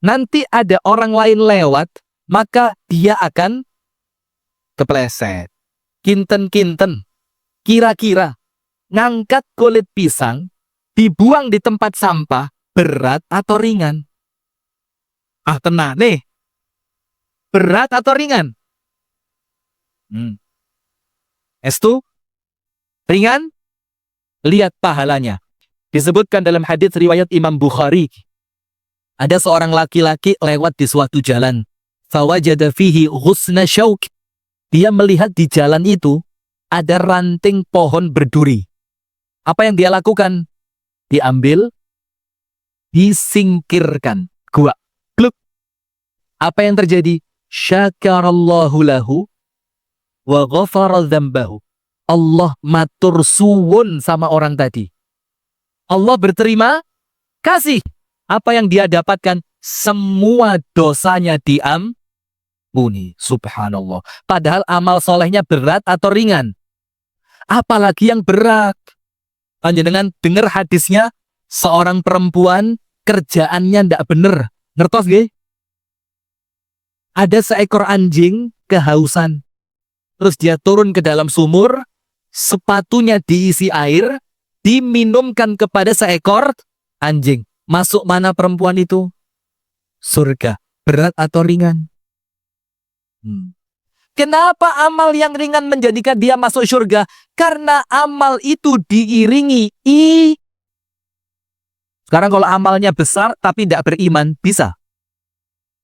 nanti ada orang lain lewat, maka dia akan kepleset. Kinten-kinten. Kira-kira ngangkat kulit pisang, dibuang di tempat sampah, berat atau ringan? Ah tenang nih. Berat atau ringan? Estu? Ringan? Lihat pahalanya. Disebutkan dalam hadis riwayat Imam Bukhari. Ada seorang laki-laki lewat di suatu jalan. Fawajada fihi ghusna syauk. Dia melihat di jalan itu ada ranting pohon berduri. Apa yang dia lakukan? Diambil, disingkirkan. Gua. Gluk. Apa yang terjadi? Syakarallahu lahu wa ghafara dzambahu. Allah matur suwun sama orang tadi. Allah berterima kasih. Apa yang dia dapatkan? Semua dosanya diampuni. Subhanallah. Padahal amal solehnya berat atau ringan? Apalagi yang berat. Panjenengan dengar hadisnya, seorang perempuan kerjaannya ndak bener. Ngertos nggih? Ada seekor anjing kehausan. Terus dia turun ke dalam sumur, sepatunya diisi air, diminumkan kepada seekor anjing. Masuk mana perempuan itu? Surga. Berat atau ringan? Kenapa amal yang ringan menjadikan dia masuk surga? Karena amal itu diiringi Sekarang kalau amalnya besar tapi tidak beriman, bisa.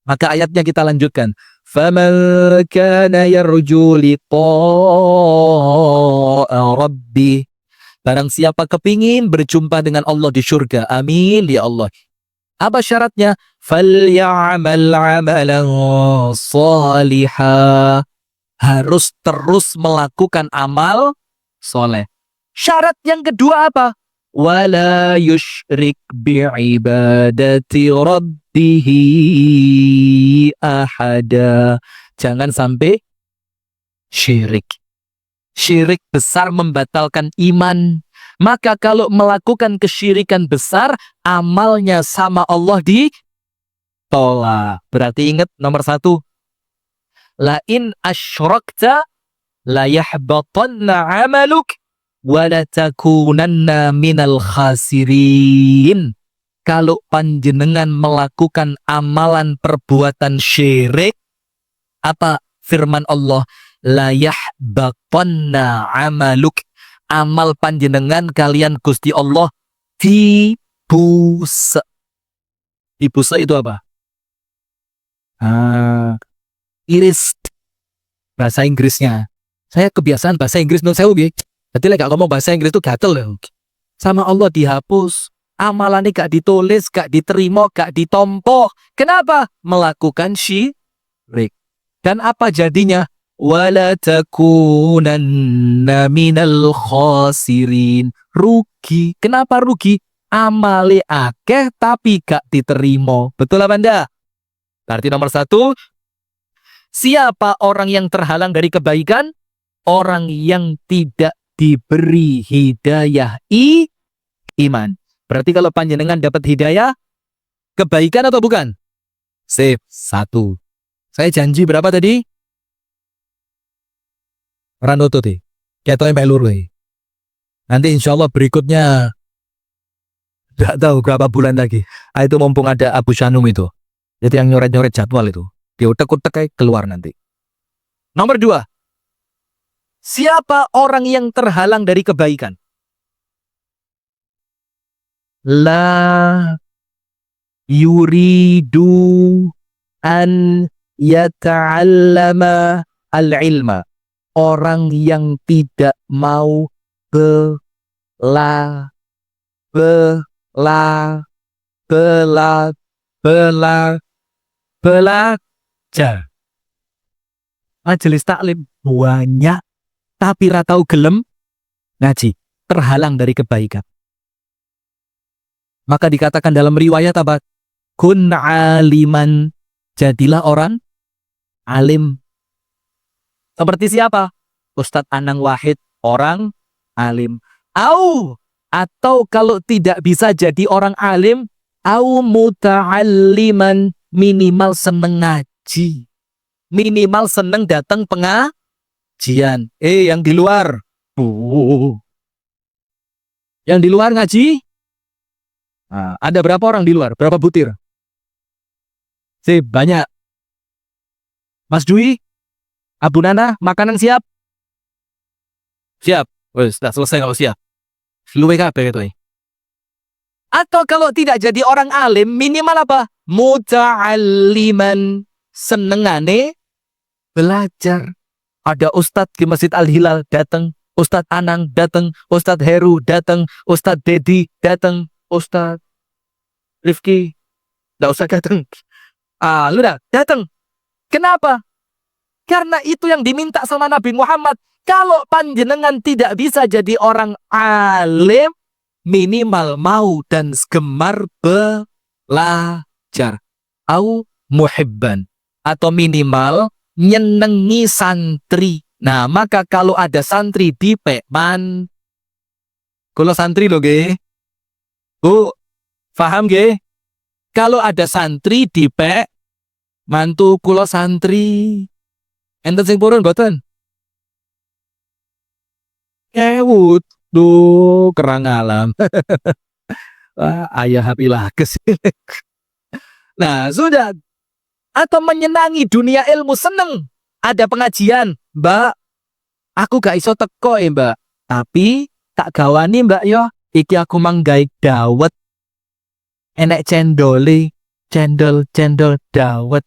Maka ayatnya kita lanjutkan. فَمَنْ كَانَ يَرْجُو لِقَاءَ رَبِّهِ. Barang siapa kepingin berjumpa dengan Allah di surga. Amin ya Allah. Apa syaratnya? فَلْيَعْمَلْ عَمَلًا صَالِحًا. Harus terus melakukan amal soleh. Syarat yang kedua apa? وَلَا يُشْرِكْ بِعِبَادَةِ رَبِّهِ أَحَدًا. Jangan sampai syirik. Syirik besar membatalkan iman. Maka kalau melakukan kesyirikan besar, amalnya sama Allah ditolak. Berarti ingat nomor 1. La in asyrakta la yahbatanna amaluk wa la takunanna minal khasirin. Kalau panjenengan melakukan amalan perbuatan syirik, apa firman Allah? La yahbatanna amaluk. Amal panjenengan kalian Gusti Allah dibusa. Dibusa itu apa? Iris. Bahasa Inggrisnya. Saya kebiasaan bahasa Inggris non saya ugi. Jadi lek ngomong bahasa Inggris itu gatel loh. Sama Allah dihapus. Amalannya gak ditulis, gak diterima, gak ditompo. Kenapa? Melakukan syirik. Dan apa jadinya? Wala takunanna minal khasirin. Rugi. Kenapa rugi? Amale akeh tapi gak diterima. Betul apa Anda? Berarti nomor 1, siapa orang yang terhalang dari kebaikan? orang yang tidak diberi hidayah iman. Berarti kalau panjenengan dapat hidayah, kebaikan atau bukan? Sip, 1. Saya janji berapa tadi? Ranoto deh. Ketoknya pelur deh. Nanti insya Allah berikutnya nggak tahu berapa bulan lagi. Itu mumpung ada Abu Shanum itu. Jadi yang nyoret-nyoret jadwal itu. Dia utek-utek kayak keluar nanti. Nomor 2. Siapa orang yang terhalang dari kebaikan? La yuridu an yata'allama al-ilma. Orang yang tidak mau bela bela bela bela belajar. Majelis taklim banyak tapi ratau gelem ngaji, terhalang dari kebaikan. Maka dikatakan dalam riwayat apa? Kun aliman, jadilah orang alim. Seperti siapa? Ustadz Anang Wahid, orang alim. Atau kalau tidak bisa jadi orang alim, muta'alliman, minimal seneng ngaji. Minimal seneng datang pengajian. Yang di luar. Yang di luar ngaji? Nah, ada berapa orang di luar? Berapa butir? Banyak. Mas Dwi, Abu Nana, makanan siap? Siap. Wes, sudah selesai kalau siap. Luwe kabeh itu. Atau kalau tidak jadi orang alim, minimal apa? Muta'alliman, senengane belajar. Ada Ustadz di Masjid Al-Hilal datang, Ustadz Anang datang, Ustadz Heru datang, Ustadz Dedi datang, Ustadz Rifki nggak usah datang. Lu dah datang. Kenapa? Karena itu yang diminta sama Nabi Muhammad. Kalau panjenengan tidak bisa jadi orang alim, minimal mau dan gemar belajar. Au muhibban. Atau minimal nyenengi santri. Nah, maka kalau ada santri di Pekman, kalau santri loh, ge. Bu, paham ge? Kalau ada santri di Pek, mantu kulo santri. Enten sing purun boten? Kewut, duh kerang alam. Ayah hapilah kesini. Nah, sudah. Atau menyenangi dunia ilmu, seneng. Ada pengajian, Mbak. Aku gak iso teko Mbak. Tapi tak gawani Mbak yo. Iki aku manggai dawet. Enek cendoli, cendol dawet.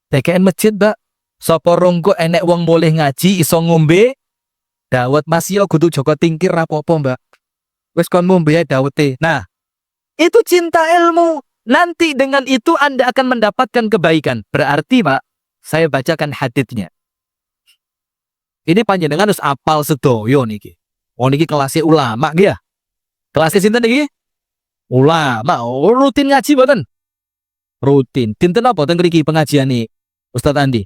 Tekeen masjid Mbak. Sopo rongko enek wong boleh ngaji iso ngombe dawet. Mas yo kudu Joko Tingkir rapopo Mbak. Wes kon ngombe dawete. Nah, itu cinta ilmu. Nanti dengan itu Anda akan mendapatkan kebaikan. Berarti Pak, saya bacakan haditsnya. Ini panjenengan harus apal sedoyo niki. Oh niki kelasnya ulama ya. Kelasnya sinten niki? Ulama. Rutin ngaji mboten? Rutin. Dinten apa ten mriki pengajian nih Ustadz Andi?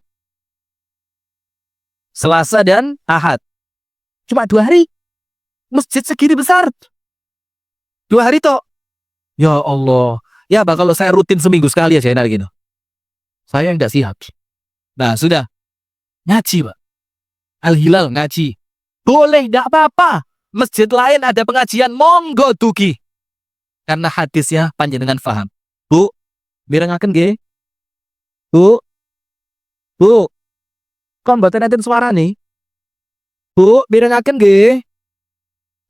Selasa dan Ahad. Cuma 2 hari. Masjid segini besar. 2 hari toh. Ya Allah. Ya Pak, kalau saya rutin seminggu sekali aja enak gitu. Saya enggak siap. Nah, sudah. Ngaji, Pak. Al-Hilal ngaji. Boleh, enggak apa-apa. Masjid lain ada pengajian, monggo dugi. Karena hadisnya panjenengan paham. Bu, mirengaken nggih. Bu. Kon mboten enten suara nih. Bu, mirengaken nggih.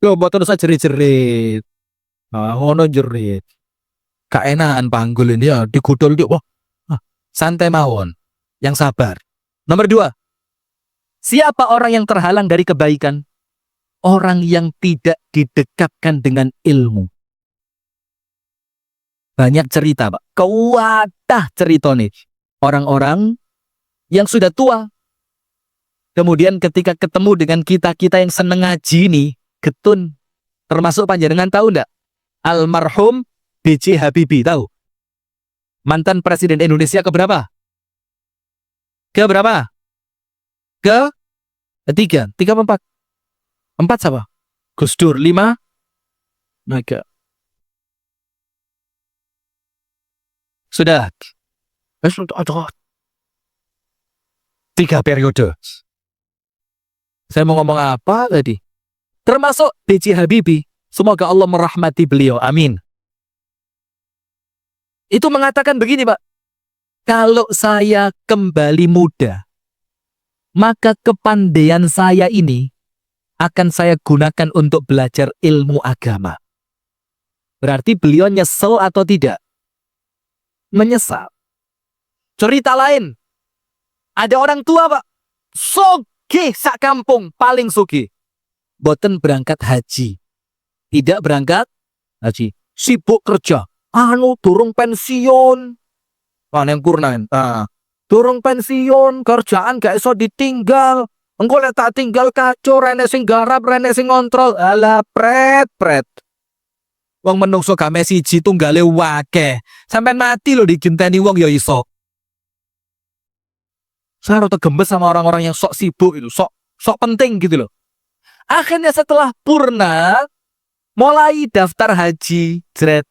Yo mboten usah jerit-jerit. Ngono jerit. Kaenakan panggul ini ya digudul dia. Wah, santai mawon. Yang sabar. Nomor 2. Siapa orang yang terhalang dari kebaikan? Orang yang tidak didekatkan dengan ilmu. Banyak cerita, Pak. Kuatah cerita nih. Orang-orang yang sudah tua. Kemudian ketika ketemu dengan kita-kita yang seneng ngaji nih, getun. Termasuk panjenengan tahu enggak? Almarhum B.J. Habibie, tahu? Mantan Presiden Indonesia keberapa? Keberapa? Tiga apa empat? Empat siapa? Gus Dur. Lima? Mega. Sudah. Aduh. 3 periode. Saya mau ngomong apa tadi? Termasuk B.J. Habibie. Semoga Allah merahmati beliau. Amin. Itu mengatakan begini, Pak. Kalau saya kembali muda, maka kepandaian saya ini akan saya gunakan untuk belajar ilmu agama. Berarti beliau nyesel atau tidak? Menyesal. Cerita lain. Ada orang tua, Pak. Sugih sak kampung, paling sugih. Boten berangkat haji. Tidak berangkat haji. Sibuk kerja. Durung pensiun. Yang kurnan. Durung pensiun, kerjaan gak iso ditinggal. Engko lek tak tinggal kacau, rene sing garap, rene sing ngontrol. Alah pret. Wong menungso game siji tunggale wake. Sampai mati lho digenteni wong ya iso. Saya rada gemes sama orang-orang yang sok sibuk itu, sok penting gitu loh. Akhirnya setelah purna, mulai daftar haji, jret.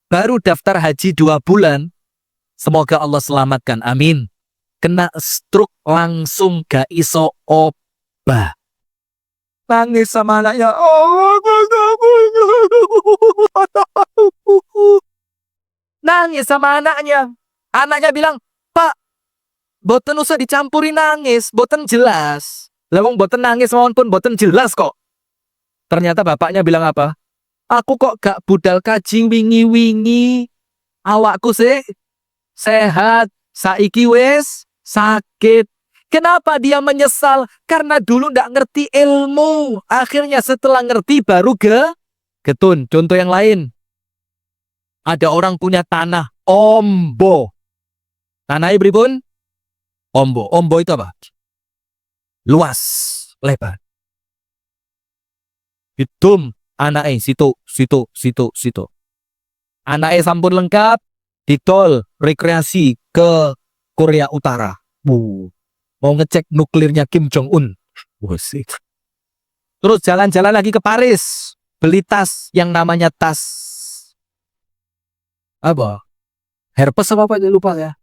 Baru daftar haji 2 bulan. Semoga Allah selamatkan, amin. Kena stroke langsung gak iso obah. Nangis sama anaknya. Nangis sama anaknya. Anaknya bilang, Pak, boten usah dicampuri nangis, boten jelas. Lawang boten nangis maupun boten jelas kok. Ternyata bapaknya bilang apa? Aku kok gak budal kaji wingi-wingi. Awakku sih sehat, saiki wis sakit. Kenapa dia menyesal? Karena dulu ndak ngerti ilmu. Akhirnya setelah ngerti baru getun. Contoh yang lain. Ada orang punya tanah ombo. Tanahnya beripun? Ombo. Ombo itu apa? Luas, lebar. Hitung anaknya situ. Anaknya sampun lengkap, ditol rekreasi ke Korea Utara. Mau ngecek nuklirnya Kim Jong Un. Terus jalan-jalan lagi ke Paris, beli tas yang namanya tas apa? Herpes apa lupa ya.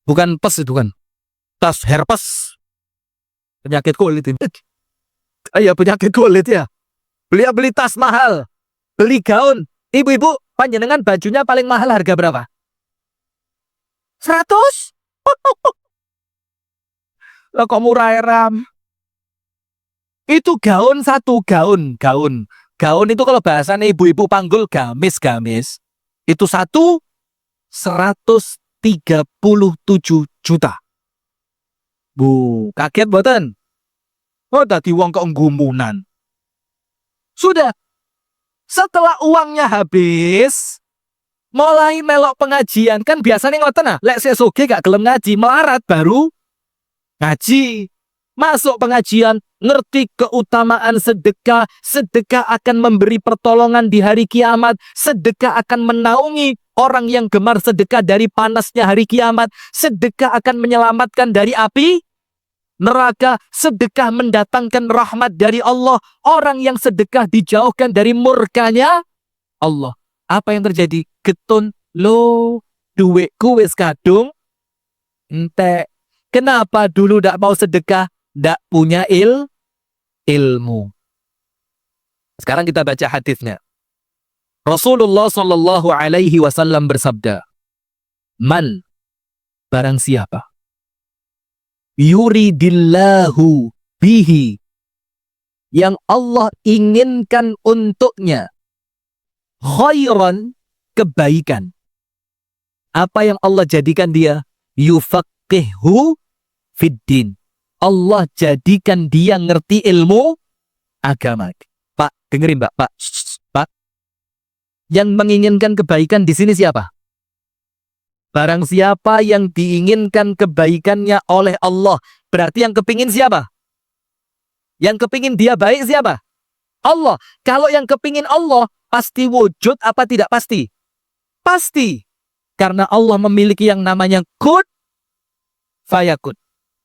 Bukan pes itu kan. Tas herpes. Penyakit kulit ini. Penyakit kulit ya. Beli tas mahal. Beli gaun. Ibu-ibu, panjenengan bajunya paling mahal harga berapa? 100? Lah kok murah ram? Itu gaun satu, gaun. Gaun itu kalau bahasanya ibu-ibu panggul gamis. Itu 137 juta. Kaget boten? Tadi uang keunggumunan. Sudah. Setelah uangnya habis, mulai melok pengajian. Kan biasanya ngoten lek sesuke gak gelem ngaji, melarat baru ngaji. Masuk pengajian, ngerti keutamaan sedekah. Sedekah akan memberi pertolongan di hari kiamat. Sedekah akan menaungi orang yang gemar sedekah dari panasnya hari kiamat. Sedekah akan menyelamatkan dari api neraka. Sedekah mendatangkan rahmat dari Allah. Orang yang sedekah dijauhkan dari murkanya Allah. Apa yang terjadi? Getun lo duitku wis kadung entek. Kenapa dulu ndak mau sedekah? Ndak punya ilmu. Sekarang kita baca hadisnya. Rasulullah Shallallahu Alaihi Wasallam bersabda, Man, barang siapa yuridillahu bihi, yang Allah inginkan untuknya khairan, kebaikan. Apa yang Allah jadikan dia? Yufaqihu fiddin. Allah jadikan dia ngerti ilmu agama. Pak, dengerin Pak. Pak. Yang menginginkan kebaikan di sini siapa? Barang siapa yang diinginkan kebaikannya oleh Allah, berarti yang kepingin siapa? Yang kepingin dia baik siapa? Allah. Kalau yang kepingin Allah, pasti wujud apa tidak pasti? Pasti. Karena Allah memiliki yang namanya kun fayakun.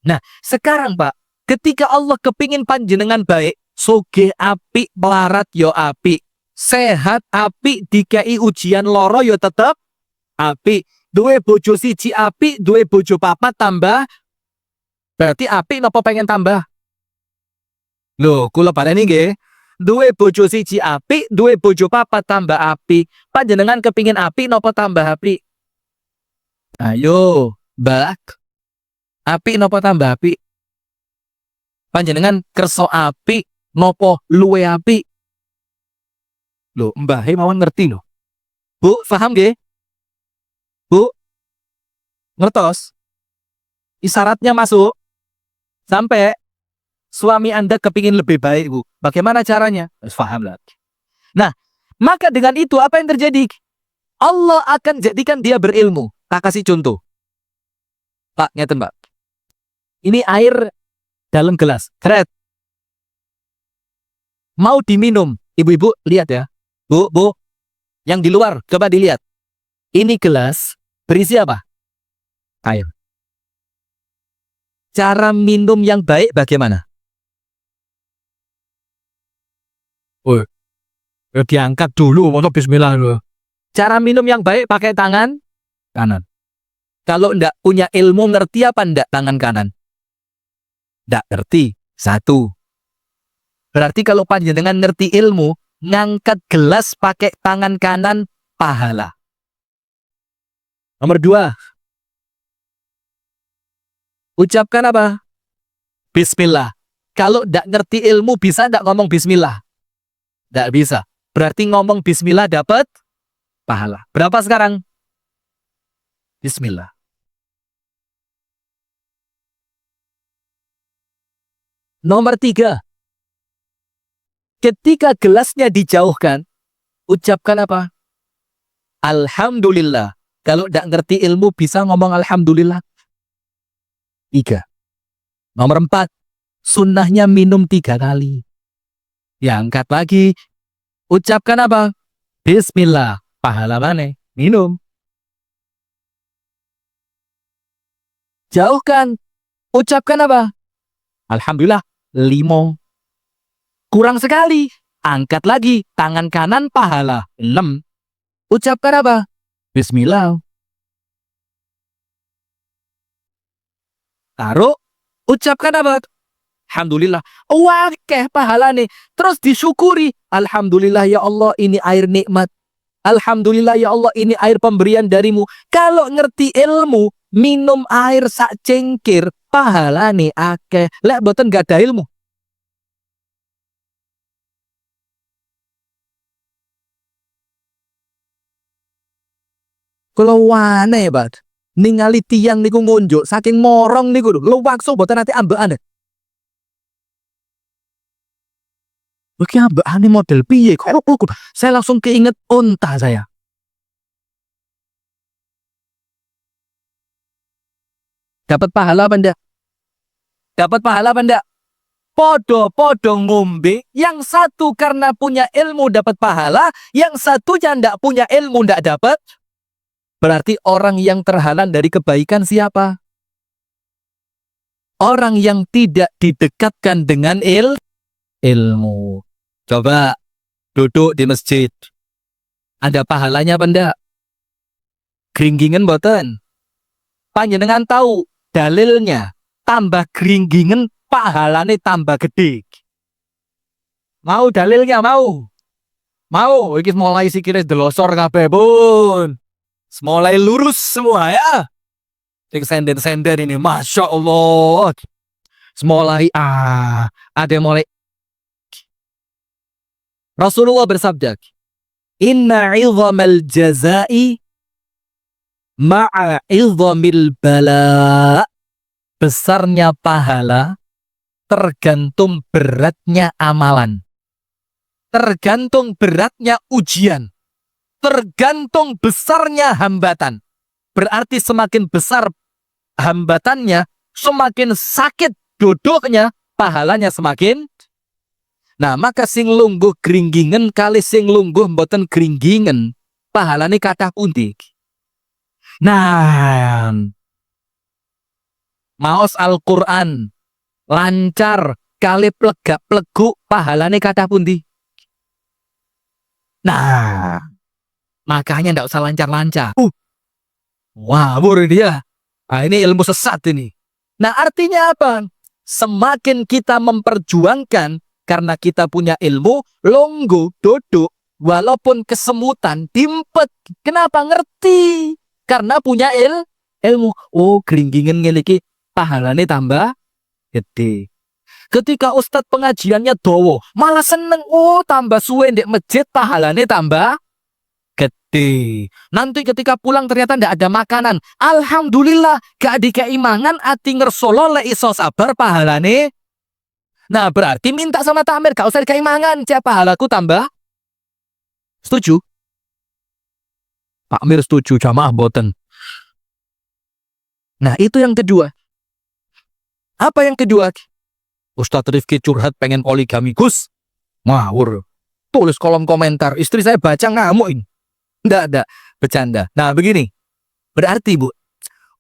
Nah, sekarang Pak, Ketika Allah kepingin panjenengan baik, sugih apik, melarat yo apik, sehat apik, dikai ujian loro yo tetep apik, duwe bojo siji apik, duwe bojo papat tambah, berarti apik napa pengen tambah? Loh, kula baleni nggih. Duwe bojo siji apik, duwe bojo papat tambah apik. Panjenengan kepingin apik napa tambah apik? Ayo, Mbak. Apik napa tambah apik? Panjenengan kersa apik napa luwe apik? Loh, Mbah mawon ngerti loh. Bu, paham nggih? Bu, ngertos? Isyaratnya masuk. Sampai suami Anda kepingin lebih baik, Bu. Bagaimana caranya? Paham lah. Nah, maka dengan itu apa yang terjadi? Allah akan jadikan dia berilmu. Tak kasih contoh. Pak, ngeten, Pak. Ini air dalam gelas. Kret. Mau diminum. Ibu-ibu, lihat ya. Bu, Bu. Yang di luar, coba dilihat. Ini gelas berisi apa? Air. Cara minum yang baik bagaimana? Oh, diangkat dulu, untuk bismillah dulu. Cara minum yang baik pakai tangan kanan. Kalau ndak punya ilmu, ngerti apa ndak tangan kanan? Ndak ngerti. Satu. Berarti kalau panjenengan ngerti ilmu, ngangkat gelas pakai tangan kanan, pahala. Nomor dua. Ucapkan apa? Bismillah. Kalau ndak ngerti ilmu, bisa ndak ngomong bismillah? Ndak bisa. Berarti ngomong bismillah dapat pahala. Berapa sekarang? Bismillah. Nomor tiga. Ketika gelasnya dijauhkan, ucapkan apa? Alhamdulillah. Kalau tidak ngerti ilmu, bisa ngomong alhamdulillah. Tiga. Nomor empat. Sunnahnya minum 3 kali. Ya, angkat lagi. Ucapkan apa? Bismillah. Pahala mana? Minum. Jauhkan. Ucapkan apa? Alhamdulillah. 5. Kurang sekali. Angkat lagi. Tangan kanan pahala. 6. Ucapkan apa? Bismillah. Taruh. Ucapkan apa? Alhamdulillah. Wakeh pahala nih. Terus disyukuri. Alhamdulillah ya Allah, ini air nikmat. Alhamdulillah ya Allah, ini air pemberian darimu. Kalau ngerti ilmu, minum air sak cengkir, pahala nih akeh. Lek boten gak ada ilmu. Kalau wane bat, ningali tiang niku ngunjuk, saking morong niku lho, luwakso boten nanti ambekan. Bagi ambekan model piye kok? Saya langsung keinget unta saya. Dapat pahala apa ndak? Dapat pahala apa ndak? Podo-podo ngombe, yang satu karena punya ilmu dapat pahala, yang satunya ndak punya ilmu ndak dapat. Berarti orang yang terhalang dari kebaikan siapa? Orang yang tidak didekatkan dengan ilmu. Coba duduk di masjid. Ada pahalanya apa ndak? Gringgingen boten. Panjenengan tahu dalilnya. Tambah gringgingen, pahalane tambah gede. Mau dalilnya, mau? Mau? Iki mulai sikile delosor kabeh, Bun. Mulai lurus semua ya. Sing sender-sender ini, Masya Allah. Mulai ada mulai. Rasulullah bersabda, Inna idhamal jazai ma'a idhamil bala. Besarnya pahala tergantung beratnya amalan. Tergantung beratnya ujian. Tergantung besarnya hambatan. Berarti semakin besar hambatannya, semakin sakit duduknya, pahalanya semakin. Nah, maka sing lungguh gringgingen kali sing lungguh mboten gringgingen, pahalane kathah pundi. Nah, maos Al-Qur'an lancar, kali plegak pleguk, pahalane kathah pundi? Nah, makanya ndak usah lancar-lancar. Ngawur dia. Ah, ini ilmu sesat ini. Nah, artinya apa? Semakin kita memperjuangkan karena kita punya ilmu, longgo, duduk, walaupun kesemutan, dimpet. Kenapa? Ngerti. Karena punya ilmu. Oh, geringgingan ngeliki pahalane tambah gede. Ketika ustadz pengajiannya dowo, malah seneng. Oh, tambah suwe ndek masjid, pahalane tambah gede. Nanti ketika pulang ternyata ndak ada makanan. Alhamdulillah, gak dikei mangan, ati ngersolo lek iso sabar pahalane. Nah, berarti minta sama takmir, gak usah dikei mangan, cek pahalaku tambah. Setuju? Takmir setuju, jamaah boten. Nah, itu yang kedua. Apa yang kedua? Ustadz Rifki curhat pengen poligami, Gus. Ngawur. Tulis kolom komentar, istri saya baca ngamuk ini. Nggak, bercanda. Nah, begini. Berarti, Bu,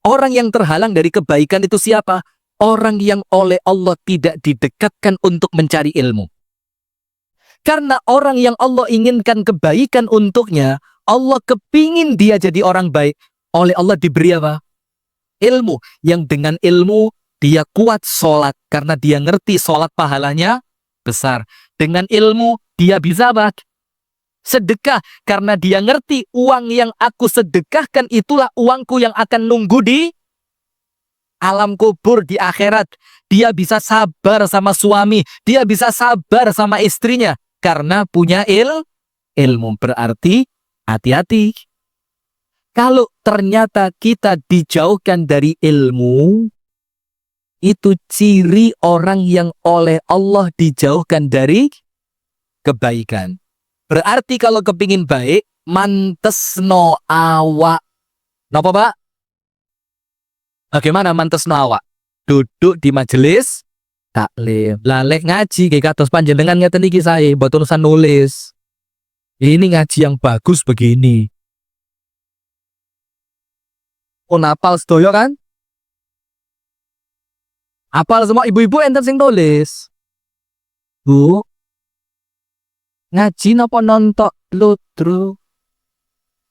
orang yang terhalang dari kebaikan itu siapa? Orang yang oleh Allah tidak didekatkan untuk mencari ilmu. Karena orang yang Allah inginkan kebaikan untuknya, Allah kepingin dia jadi orang baik. Oleh Allah diberi apa? Ilmu. Yang dengan ilmu dia kuat sholat karena dia ngerti sholat pahalanya besar. Dengan ilmu dia bisa apa? Sedekah karena dia ngerti uang yang aku sedekahkan itulah uangku yang akan nunggu di alam kubur di akhirat. Dia bisa sabar sama suami, dia bisa sabar sama istrinya karena punya ilmu. Berarti hati-hati. Kalau ternyata kita dijauhkan dari ilmu, itu ciri orang yang oleh Allah dijauhkan dari kebaikan. Berarti kalau kepingin baik, mantesno awak. Napa, Pak? Bagaimana mantesno awak? Duduk di majelis taklim. Lalek ngaji, kayak kados panjenengan ngeten iki saya, buat tulisan nulis. Ini ngaji yang bagus begini. Oh, napal sedoyo kan? Apal semua ibu-ibu enten sing tulis. Bu, ngaji napa nontok ludru?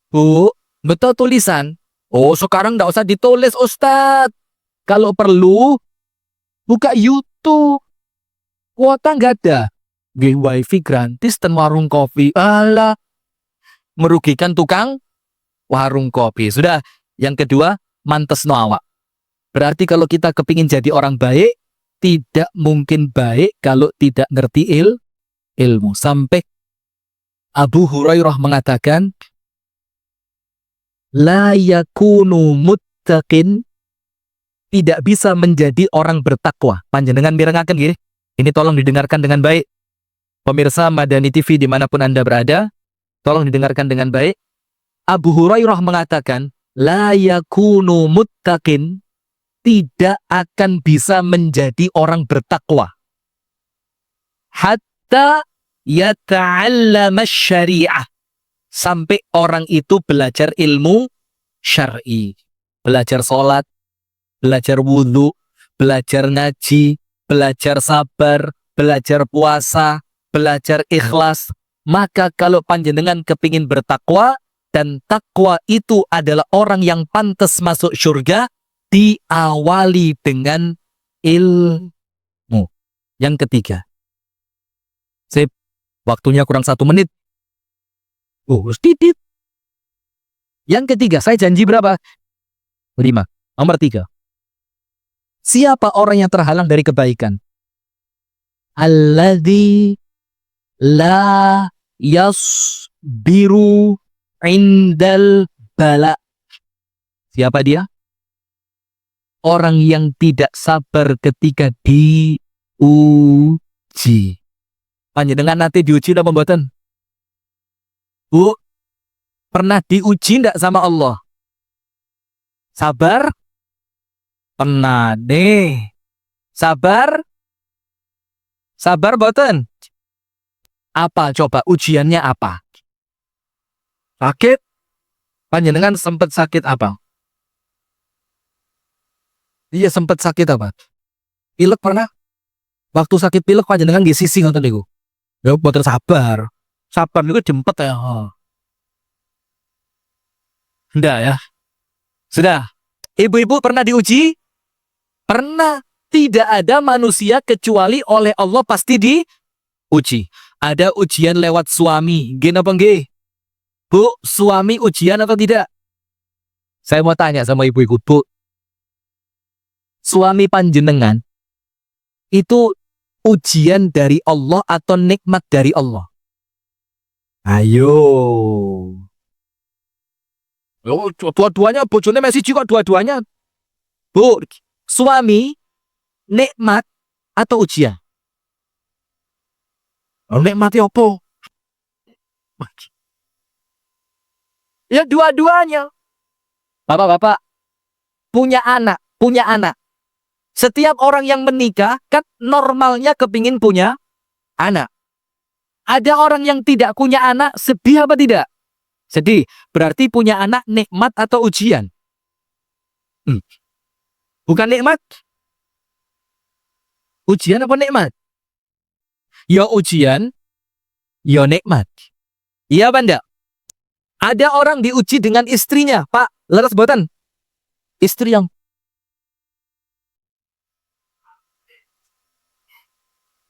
Bu, betul tulisan. Oh, sekarang nggak usah ditulis, Ustadz. Kalau perlu, buka YouTube. Kuota nggak ada. Wifi gratis dan warung kopi. Alah, merugikan tukang warung kopi. Sudah. Yang kedua, mantesno awak. Berarti kalau kita kepingin jadi orang baik, tidak mungkin baik kalau tidak ngerti ilmu. Sampai Abu Hurairah mengatakan, la yakunu muttaqin, tidak bisa menjadi orang bertakwa. Panjenengan mirengaken nggih. Ini tolong didengarkan dengan baik. Pemirsa Madani TV dimanapun Anda berada, tolong didengarkan dengan baik. Abu Hurairah mengatakan, la yakunu muttaqin, tidak akan bisa menjadi orang bertakwa hatta yata'allama syariah, sampai orang itu belajar ilmu syar'i, belajar sholat, belajar wudhu, belajar ngaji, belajar sabar, belajar puasa, belajar ikhlas. Maka kalau panjenengan kepingin bertakwa, dan takwa itu adalah orang yang pantas masuk surga, diawali dengan ilmu. Yang ketiga, sip, waktunya kurang 1 menit. Sedikit. Yang ketiga, saya janji berapa? 5. Nomor 3. Siapa orang yang terhalang dari kebaikan? Alladzi la yasbiru indal bala. Siapa dia? Orang yang tidak sabar ketika diuji. Panjenengan nanti diuji apa mboten? Bu, pernah diuji ndak sama Allah? Sabar? Pernah deh. Sabar? Sabar mboten? Apa coba ujiannya apa? Sakit? Panjenengan sempat sakit apa? Iya, sempat sakit apa? Pilek pernah? Waktu sakit pilek panjenengan nggih sisi ngoten niku. Ya boten sabar. Sabar niku jempet ya. Ndak ya. Sudah. Ibu-ibu pernah diuji? Pernah. Tidak ada manusia kecuali oleh Allah pasti diuji. Ada ujian lewat suami. Nggih napa nggih? Bu, suami ujian atau tidak? Saya mau tanya sama ibu-ibu, Bu. Suami panjenengan itu ujian dari Allah atau nikmat dari Allah? Ayo. Oh, dua-duanya bojone Messi kok dua-duanya. Bu, suami nikmat atau ujian? Oh, nikmati apa? Ya dua-duanya. Bapak-bapak punya anak. Setiap orang yang menikah kan normalnya kepingin punya anak. Ada orang yang tidak punya anak, sedih apa tidak? Sedih. Berarti punya anak nikmat atau ujian? Bukan nikmat. Ujian apa nikmat? Ya ujian, ya nikmat. Iya apa enggak? Ada orang diuji dengan istrinya, Pak, leres boten? Istri yang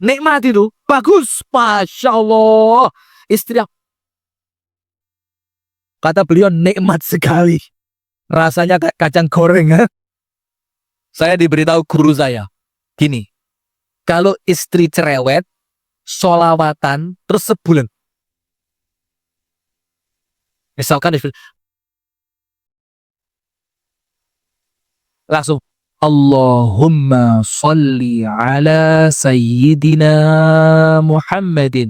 nikmat itu, bagus, Masya Allah. Istri yang, kata beliau, nikmat sekali. Rasanya kayak kacang goreng. Ha? Saya diberitahu guru saya, gini, kalau istri cerewet, sholawatan, terus sebulan. Misalkan langsung Allahumma sholli ala sayyidina Muhammadin.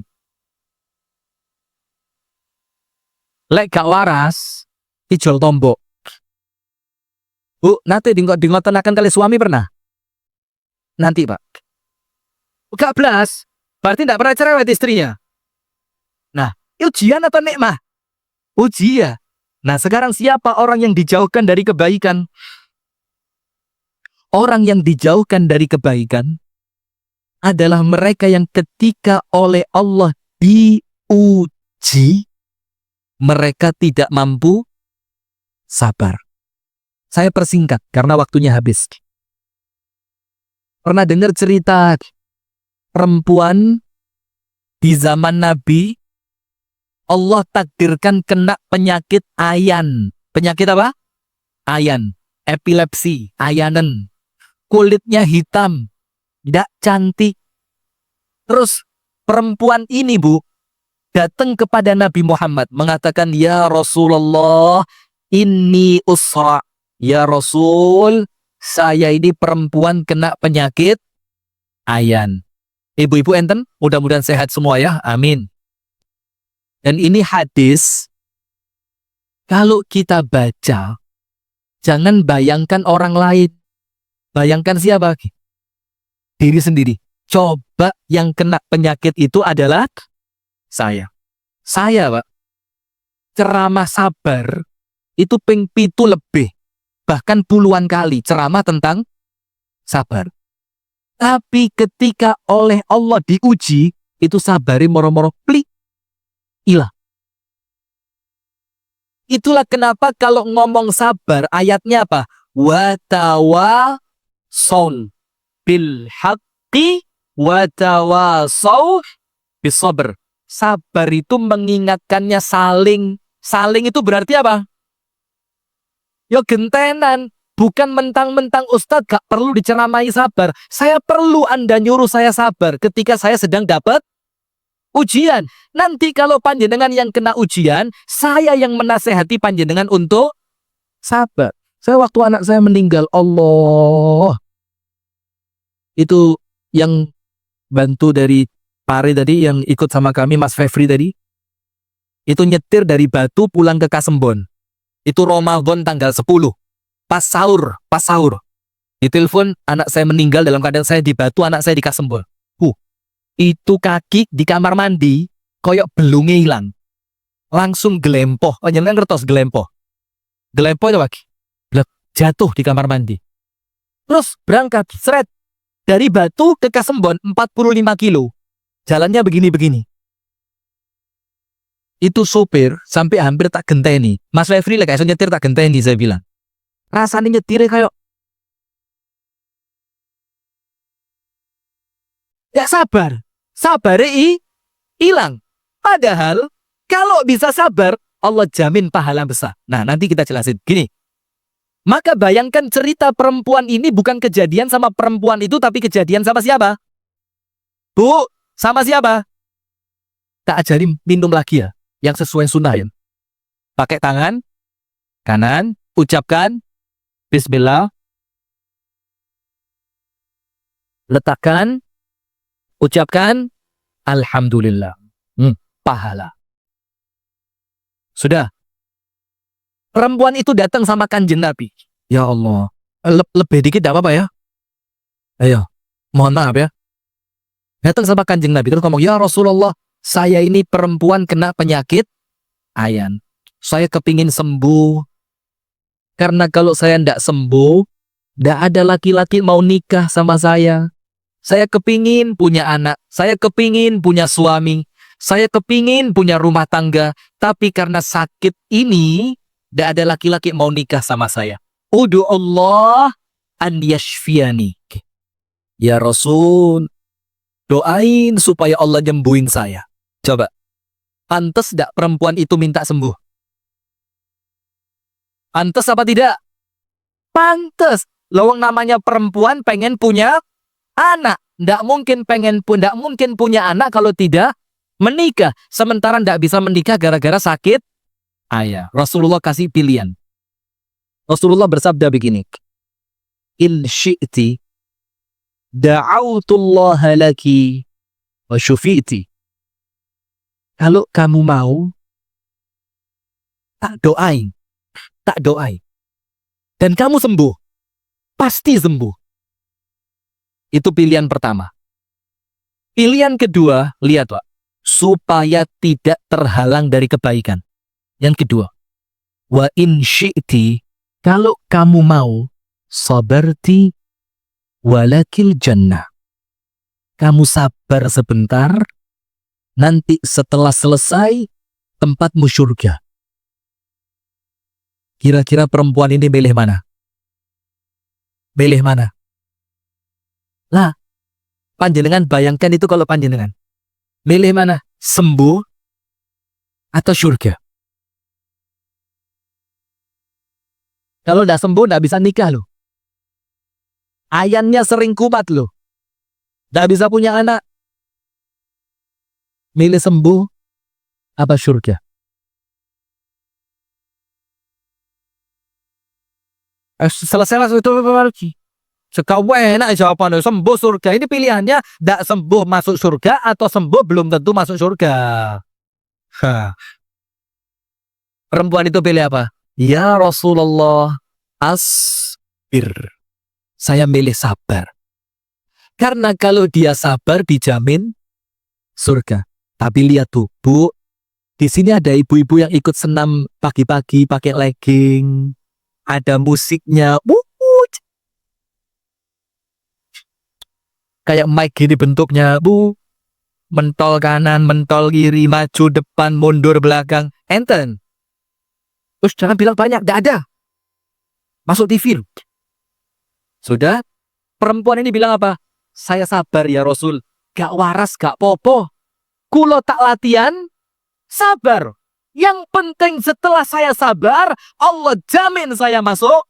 Lek gak waras, ijol tombok. Bu, nanti dingotenakan kali suami pernah? Nanti, Pak. Gak belas, berarti tidak pernah cerewet istrinya. Nah, ujian atau nikmah? Ujian. Nah, sekarang siapa orang yang dijauhkan dari kebaikan? Orang yang dijauhkan dari kebaikan adalah mereka yang ketika oleh Allah diuji, mereka tidak mampu sabar. Saya persingkat karena waktunya habis. Pernah dengar cerita perempuan di zaman Nabi, Allah takdirkan kena penyakit ayan. Penyakit apa? Ayan. Epilepsi, ayanen. Kulitnya hitam, tidak cantik. Terus perempuan ini, Bu, datang kepada Nabi Muhammad mengatakan, ya Rasulullah, inni usra. Ya Rasul, saya ini perempuan kena penyakit ayan. Ibu-ibu enten, mudah-mudahan sehat semua ya, amin. Dan ini hadis, kalau kita baca, jangan bayangkan orang lain. Bayangkan siapa? Diri sendiri. Coba yang kena penyakit itu adalah saya. Saya, Pak. Ceramah sabar itu ping 7 lebih. Bahkan puluhan kali ceramah tentang sabar. Tapi ketika oleh Allah diuji, itu sabari moro-moro plik. Ilah. Itulah kenapa kalau ngomong sabar, ayatnya apa? Watawa Saul bil haqqi wa tawasaw bis sabr. Sabar itu mengingatkannya saling. Saling itu berarti apa? Ya gentenan. Bukan mentang-mentang Ustadz gak perlu diceramai sabar. Saya perlu Anda nyuruh saya sabar ketika saya sedang dapat ujian. Nanti kalau panjenengan yang kena ujian, saya yang menasehati panjenengan untuk sabar. Saya waktu anak saya meninggal, Allah. Itu yang bantu dari Pare tadi, yang ikut sama kami, Mas Fevri tadi. Itu nyetir dari Batu pulang ke Kasembon. Itu Ramadan tanggal 10. Pas sahur. Ditelepon, anak saya meninggal dalam keadaan saya di Batu, anak saya di Kasembon. Itu kaki di kamar mandi, koyok belungnya hilang. Langsung gelempoh. Oh, jangan ngertos gelempoh. Gelempoh itu lagi. Jatuh di kamar mandi. Terus berangkat, seret. Dari Batu ke Kasembon 45 kilo. Jalannya begini-begini. Itu sopir sampai hampir tak genteni. Mas Refri lah kayak nyetir tak genteni, saya bilang. Rasanya nyetirnya kayak gak sabar. Sabarnya hilang. Padahal kalau bisa sabar, Allah jamin pahala besar. Nah, nanti kita jelasin. Gini. Maka bayangkan cerita perempuan ini bukan kejadian sama perempuan itu, tapi kejadian sama siapa? Bu, sama siapa? Tak ajarin minum lagi ya, yang sesuai sunnah ya. Pakai tangan kanan, ucapkan Bismillah, letakkan, ucapkan Alhamdulillah. Pahala. Sudah. Perempuan itu datang sama Kanjeng Nabi. Ya Allah. Lebih dikit gak apa-apa ya? Ayo. Mohon maaf ya. Datang sama Kanjeng Nabi. Terus ngomong, ya Rasulullah, saya ini perempuan kena penyakit ayan. Saya kepingin sembuh. Karena kalau saya tidak sembuh, tidak ada laki-laki mau nikah sama saya. Saya kepingin punya anak. Saya kepingin punya suami. Saya kepingin punya rumah tangga. Tapi karena sakit ini, tidak ada laki-laki mau nikah sama saya. Udu Allah an yashfiyani. Ya Rasul, doain supaya Allah nyembuhin saya. Coba. Pantes tidak perempuan itu minta sembuh? Pantes apa tidak? Pantes. Lawang namanya perempuan pengen punya anak. Tidak mungkin punya anak kalau tidak menikah. Sementara tidak bisa menikah gara-gara sakit ayah. Rasulullah kasih pilihan. Rasulullah bersabda begini. In syi'ti da'autullaha laki wa syufi'ti. Kalau kamu mau, tak doain. Tak doain. Dan kamu sembuh. Pasti sembuh. Itu pilihan pertama. Pilihan kedua, lihat Pak. Supaya tidak terhalang dari kebaikan. Yang kedua. Wa in syi'ti, kalau kamu mau, sabarti walakil jannah. Kamu sabar sebentar, nanti setelah selesai, tempatmu surga. Kira-kira perempuan ini milih mana? Milih mana? Lah, panjenengan bayangkan itu kalau panjenengan. Milih mana? Sembuh atau surga? Kalau tidak sembuh, tidak bisa nikah loh. Ayannya sering kumat loh. Tidak bisa punya anak. Milih sembuh apa surga? Selesai itu lagi. Sekarang enak jawabannya, sembuh surga. Ini pilihannya, tidak sembuh masuk surga atau sembuh belum tentu masuk surga. Perempuan itu pilih apa? Ya Rasulullah, asbir. Saya milih sabar. Karena kalau dia sabar dijamin surga. Tapi lihat tuh, Bu, di sini ada ibu-ibu yang ikut senam pagi-pagi pakai legging. Ada musiknya. Kayak mic gini bentuknya, Bu. Mentol kanan, mentol kiri, maju depan, mundur belakang. Enten. Terus jangan bilang banyak, tidak ada. Masuk TV. Sudah, perempuan ini bilang apa? Saya sabar ya Rasul. Gak waras, gak popo. Kulo tak latihan, sabar. Yang penting setelah saya sabar, Allah jamin saya masuk.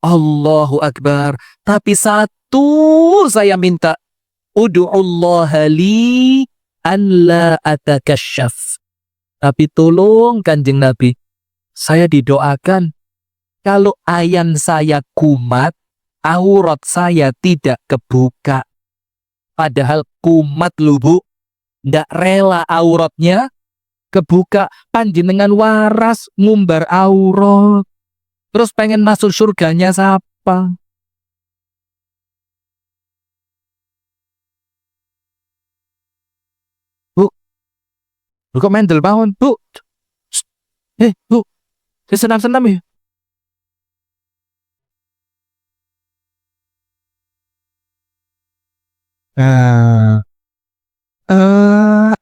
Allahu Akbar. Tapi satu saya minta. Udu'ullaha li an la atakasyaf. Tapi tolong Kanjeng Nabi, saya didoakan kalau ayan saya kumat, aurat saya tidak kebuka. Padahal kumat lho Bu, ndak rela auratnya kebuka. Panjenengan waras ngumbar aurat. Terus pengen masuk surganya siapa? Lu kok mendel bangun, Bu? Bu, saya senam-senam ya. Ah. Ah.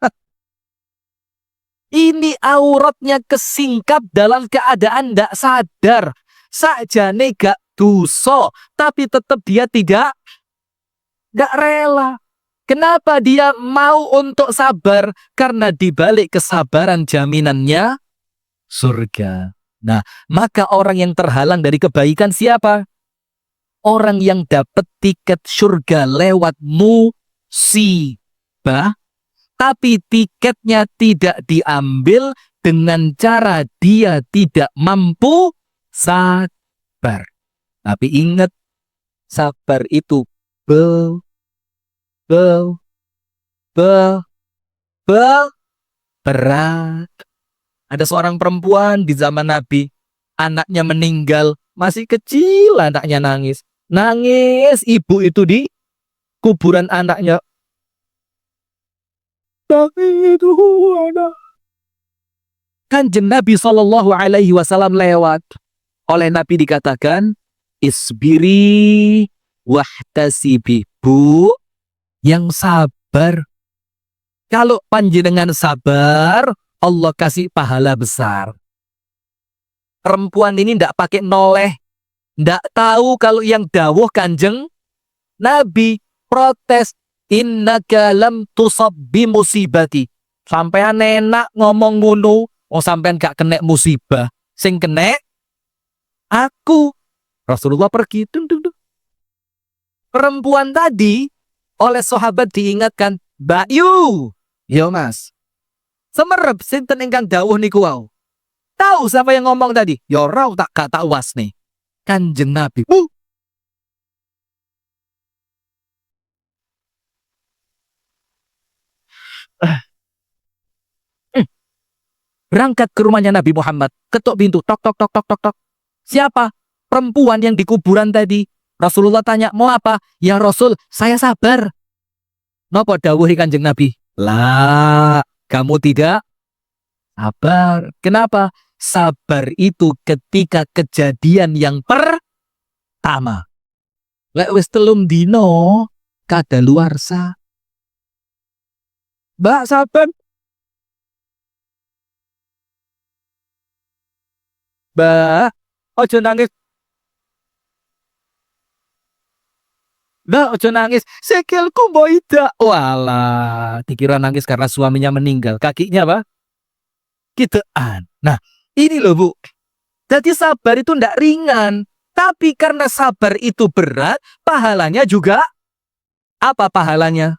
Ini auratnya kesingkap dalam keadaan tidak sadar. Sakjane gak dosa, tapi tetap dia tidak rela. Kenapa dia mau untuk sabar? Karena dibalik kesabaran jaminannya surga. Nah, maka orang yang terhalang dari kebaikan siapa? Orang yang dapat tiket surga lewat musibah, tapi tiketnya tidak diambil dengan cara dia tidak mampu sabar. Tapi ingat, sabar itu be, be, be, berat. Ada seorang perempuan di zaman Nabi, anaknya meninggal, masih kecil anaknya nangis. Nangis ibu itu di kuburan anaknya. Itu anak. Kanjeng Nabi SAW lewat. Oleh Nabi dikatakan, isbiri wahtasibi. Bu, yang sabar. Kalau panjenengan sabar, Allah kasih pahala besar. Perempuan ini tidak pakai noleh, tidak tahu kalau yang dawuh Kanjeng Nabi, protes, innaka lam tusab bi musibati. Sampean enak ngomong ngono, sampean gak kena musibah, sing kena aku. Rasulullah pergi. Perempuan tadi oleh sahabat diingatkan, Mbak Yu, yo mas, semerep sinten ingkang dawuh niku wau. Tahu siapa yang ngomong tadi? Ya ora tak gak tak was nih. Kanjeng Nabi. Berangkat ke rumahnya Nabi Muhammad, ketuk pintu, tok tok tok tok tok tok. Siapa? Perempuan yang di kuburan tadi. Rasulullah tanya, mau apa? Ya Rasul, saya sabar. Napa dawuhi Kanjeng Nabi? Lah, kamu tidak sabar. Kenapa? Sabar itu ketika kejadian yang pertama. Lek wis telung dino kadaluarsa. Mbak sabar. Mbak, ojo nangis. Mbak, ojo nangis. Sikilku boida. Walah, dikira nangis karena suaminya meninggal. Kakinya apa? Kitaan. Nah, ini loh Bu. Jadi sabar itu tidak ringan. Tapi karena sabar itu berat, pahalanya juga apa pahalanya?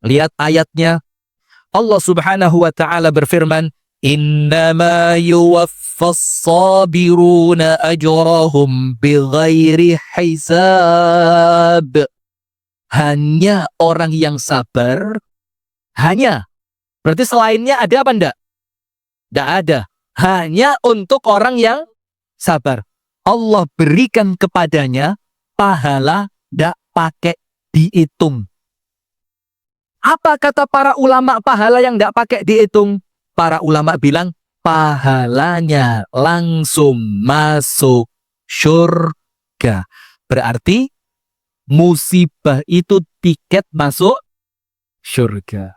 Lihat ayatnya. Allah Subhanahu wa taala berfirman, "Innama yuwaffas sabiruna ajrahum bighairi hisab." Hanya orang yang sabar, hanya. Berarti selainnya ada apa enggak? Enggak ada. Hanya untuk orang yang sabar. Allah berikan kepadanya pahala enggak pakai dihitung. Apa kata para ulama pahala yang enggak pakai dihitung? Para ulama bilang pahalanya langsung masuk surga. Berarti musibah itu tiket masuk surga.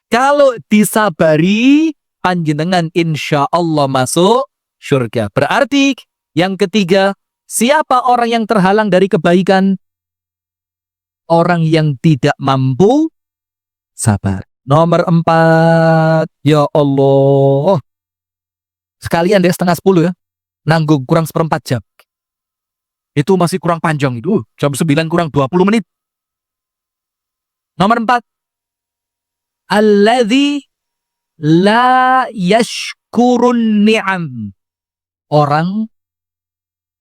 Kalau disabari, panjenengan insya Allah masuk surga. Berarti yang ketiga, siapa orang yang terhalang dari kebaikan? Orang yang tidak mampu sabar. Nomor 4, ya Allah. Sekalian deh 9:30 ya. Nanggung kurang 1/4 jam. Itu masih kurang panjang itu. Jam 9 kurang 20 menit. Nomor 4. Alladzi la yashkurun ni'am. Orang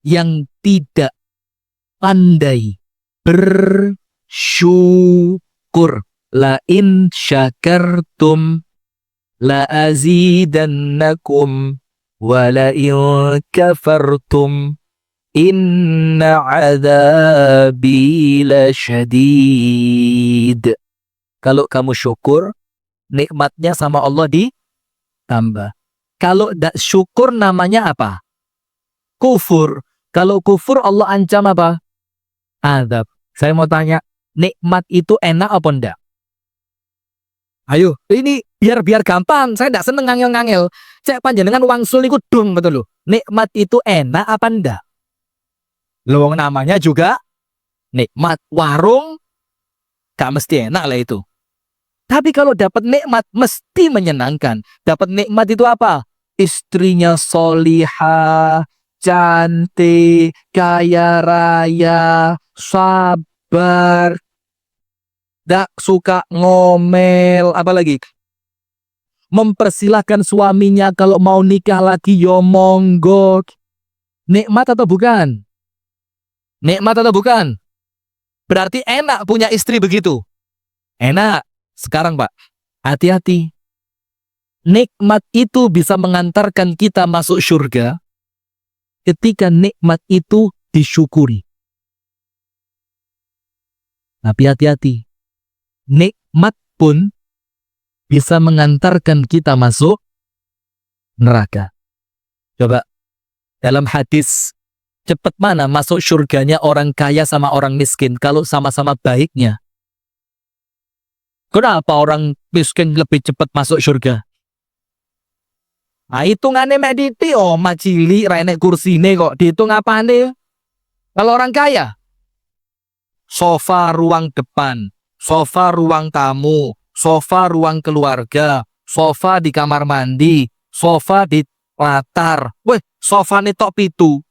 yang tidak pandai bersyukur. La in syakartum la azidannakum wa la in kafartum inna adzabi lasyadid. Kalau kamu syukur, nikmatnya sama Allah ditambah. Kalau tidak syukur namanya apa? Kufur. Kalau kufur Allah ancam apa? Azab. Saya mau tanya, nikmat itu enak apa ndak? Ayo, ini biar gampang. Saya ndak seneng ngangel-ngangel. Cek panjenengan wangsul niku dong betul loh. Nikmat itu enak apa ndak? Loh, namanya juga nikmat. Warung gak mesti enak lah itu. Tapi kalau dapat nikmat mesti menyenangkan. Dapat nikmat itu apa? Istrinya solihah, cantik, kaya raya, sabar, gak suka ngomel, apalagi mempersilahkan suaminya kalau mau nikah lagi yo monggo. Nikmat atau bukan? Nikmat atau bukan? Berarti enak punya istri begitu. Enak. Sekarang Pak, hati-hati. Nikmat itu bisa mengantarkan kita masuk surga ketika nikmat itu disyukuri. Tapi hati-hati. Nikmat pun bisa mengantarkan kita masuk neraka. Coba, dalam hadis, cepat mana masuk surganya orang kaya sama orang miskin kalau sama-sama baiknya? Kenapa orang miskin lebih cepat masuk surga? Nah, hitungannya mediti, oh macili, renek kursine kok. Dihitung apane? Kalau orang kaya, sofa ruang depan, sofa ruang tamu, sofa ruang keluarga, sofa di kamar mandi, sofa di latar. Weh, sofa nih tok pitu.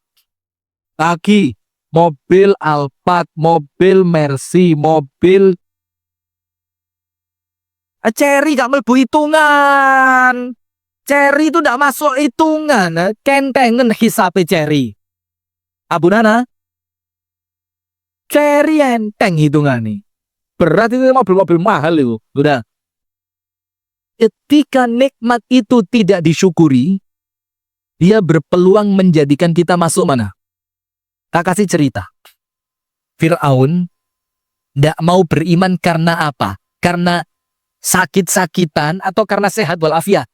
Lagi, mobil Alphard, mobil Mercy, mobil Cherry gak mlebu hitungan. Cherry itu gak masuk hitungan. Kentengen hisabe Cherry. Abu Nana, Cherry enteng hitungan nih. Berat itu mobil-mobil mahal itu. Udah. Ketika nikmat itu tidak disyukuri, dia berpeluang menjadikan kita masuk mana? Tak kasih cerita. Fir'aun tidak mau beriman karena apa? Karena sakit-sakitan atau karena sehat walafiat?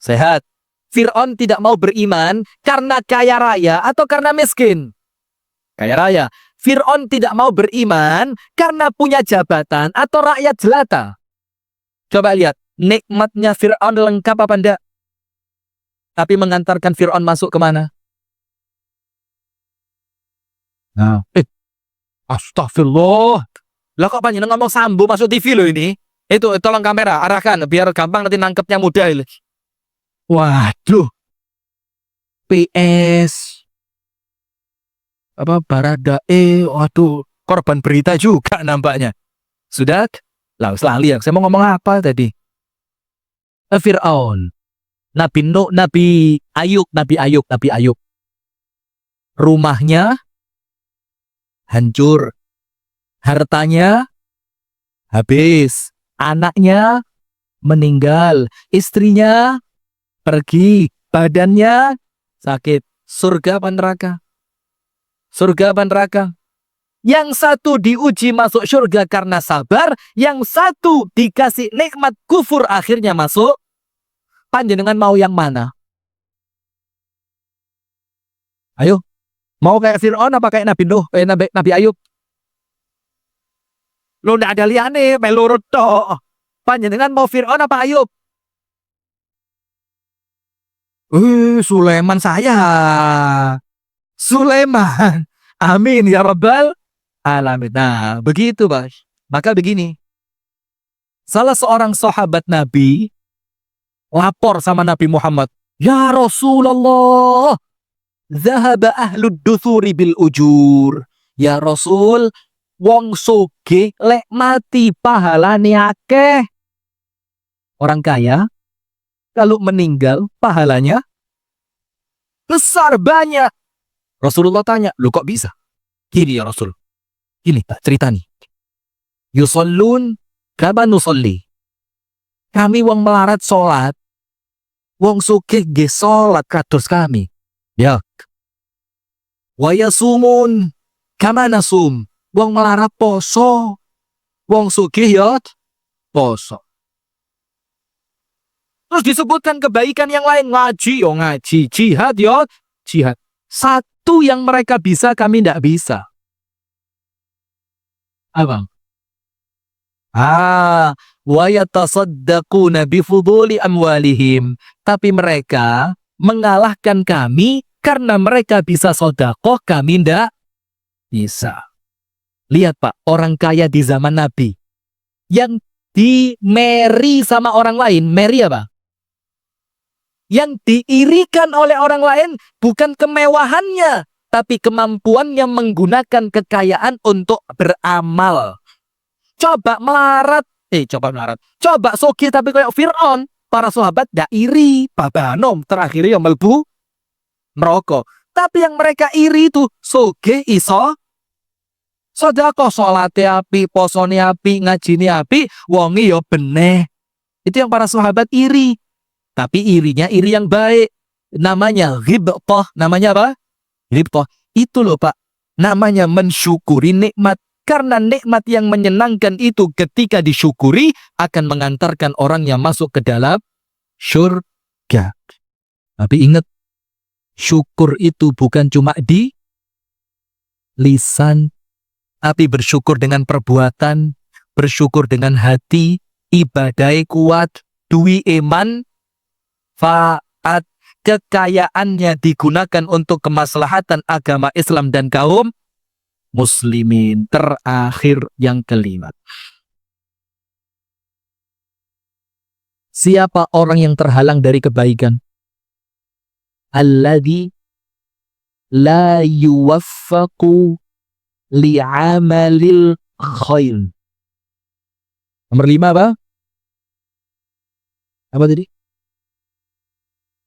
Sehat. Fir'aun tidak mau beriman karena kaya raya atau karena miskin? Kaya raya. Fir'aun tidak mau beriman karena punya jabatan atau rakyat jelata? Coba lihat, nikmatnya Fir'aun lengkap apa enggak? Tapi mengantarkan Fir'aun masuk kemana? Nah, astagfirullah. Lah kok panjenengan ngomong sambo masuk TV loh ini? Itu tolong kamera arahkan biar gampang nanti nangkepnya mudah. Waduh. PS apa Baradae, waduh, korban berita juga nampaknya. Sudah? Lah selalu ya. Saya mau ngomong apa tadi? Fir'aun. Nabi Nuh, Nabi Ayub. Rumahnya hancur. Hartanya habis. Anaknya meninggal. Istrinya pergi. Badannya sakit. Surga apa neraka? Surga apa neraka? Yang satu diuji masuk surga karena sabar. Yang satu dikasih nikmat kufur akhirnya masuk. Panjenengan mau yang mana? Ayo. Mau kayak Fir'aun apa kayak Nabi Nuh? Nabi Ayub? Lo ndak ada liane, melurut toh. Panjenengan mau Fir'aun apa Ayub? Sulaiman saya. Sulaiman. Amin ya Rabbal alamin. Nah, begitu, Bos. Maka begini. Salah seorang sahabat Nabi lapor sama Nabi Muhammad. Ya Rasulullah, zahaba ahlud duthuri bil ujur. Ya Rasul, wong soge lek mati pahalane akeh. Orang kaya kalau meninggal pahalanya besar banyak. Rasulullah tanya, lu kok bisa? Gini ya Rasul. Gini tak cerita nih. Yusallun kama nusalli. Kami wong melarat salat. Wong sugih nggih salat kados kami. Ya. Wa yasumun kama nasum. Wong melarat poso. Wong sugih ya poso. Terus disebutkan kebaikan yang lain. Ngaji yo ngaji. Jihad yo jihad. Satu yang mereka bisa kami tidak bisa. Abang. Wa yatasaddaquna bifuduli amwalihim. Tapi mereka mengalahkan kami karena mereka bisa sodakoh, kami ndak bisa. Lihat Pak, orang kaya di zaman Nabi yang di-marry sama orang lain, marry apa? Yang diirikan oleh orang lain bukan kemewahannya, tapi kemampuannya menggunakan kekayaan untuk beramal. Coba melarat, coba sogih tapi kayak Fir'aun, para sahabat dak iri, babanom, terakhir yang melbu merokok. Tapi yang mereka iri itu sogih iso sedekah, salate api, posone api, ngajine api, wonge yo beneh. Itu yang para sahabat iri. Tapi irinya iri yang baik. Namanya ghibthah. Namanya apa? Ghibthah. Itu loh Pak. Namanya mensyukuri nikmat. Karena nikmat yang menyenangkan itu ketika disyukuri akan mengantarkan orang yang masuk ke dalam syurga. Tapi ingat, syukur itu bukan cuma di lisan, tapi bersyukur dengan perbuatan, bersyukur dengan hati, ibadai kuat, duwi iman, faat, kekayaannya digunakan untuk kemaslahatan agama Islam dan kaum muslimin. Terakhir yang kelima. Siapa orang yang terhalang dari kebaikan? Alladzi la yuwaffaqu li'amalil khair. Nomor 5 apa? Apa tadi?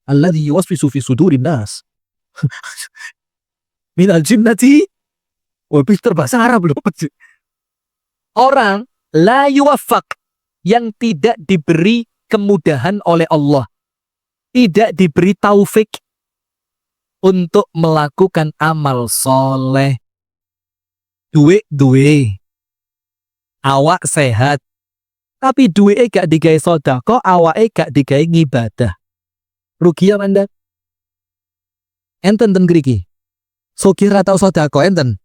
Alladzi yuwaswisu fi sudurin nas. Minal jinnati. Wah, pinter bahasa Arab loh. Orang la yuwaffaq, yang tidak diberi kemudahan oleh Allah, tidak diberi taufik untuk melakukan amal soleh. Duwe awak sehat, tapi duwe gak digawe sedekah, awake gak digawe ngibadah. Rugi apa Anda? Enten ten griki. Sugih ra tau sedekah enten.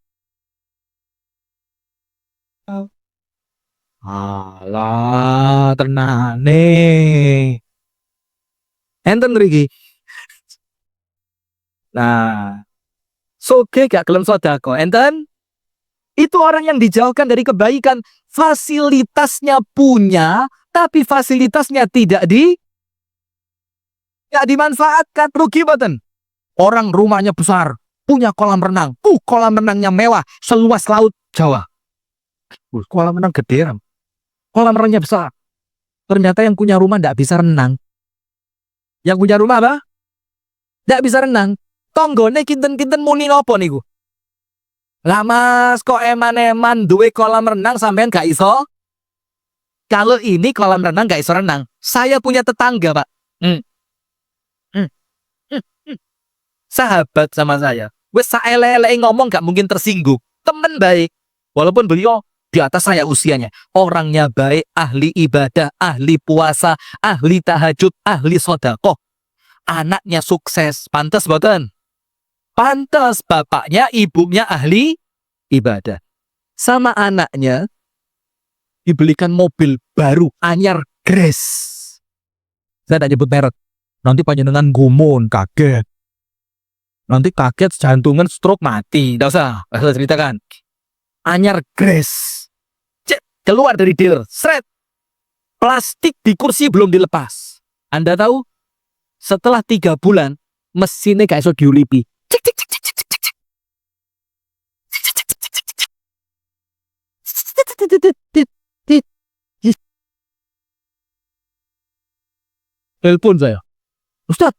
Alah, tenane. Enten griki. Nah, sugih gak gelem sedekah enten. Itu orang yang dijauhkan dari kebaikan. Fasilitasnya punya, tapi fasilitasnya tidak dimanfaatkan. Rugi baten. Orang rumahnya besar, punya kolam renang. Kolam renangnya mewah, seluas laut Jawa. Kolam renang gede. Kolam renangnya besar. Ternyata yang punya rumah tidak bisa renang. Yang punya rumah apa? Tidak bisa renang. Tonggone kinten-kinten muni nopo niku. Lah Mas, kok eman-eman duwe kolam renang sampean gak iso? Kalau ini kolam renang gak iso renang. Saya punya tetangga, Pak. Sahabat sama saya. Wes saelele ngomong gak mungkin tersinggung. Temen baik. Walaupun beliau di atas saya usianya. Orangnya baik, ahli ibadah, ahli puasa, ahli tahajud, ahli sedekah. Anaknya sukses. Pantes boten? Pantes, bapaknya, ibunya ahli ibadah. Sama anaknya dibelikan mobil baru anyar Grace. Saya tidak nyebut merek. Nanti panjenengan gumun, kaget. Nanti kaget, jantungan, stroke, mati. Tidak usah ceritakan. Anyar Grace. Keluar dari dealer. Sret. Plastik di kursi belum dilepas. Anda tahu? Setelah 3 bulan, mesinnya gak iso diulipi. Telepon saya. Ustaz,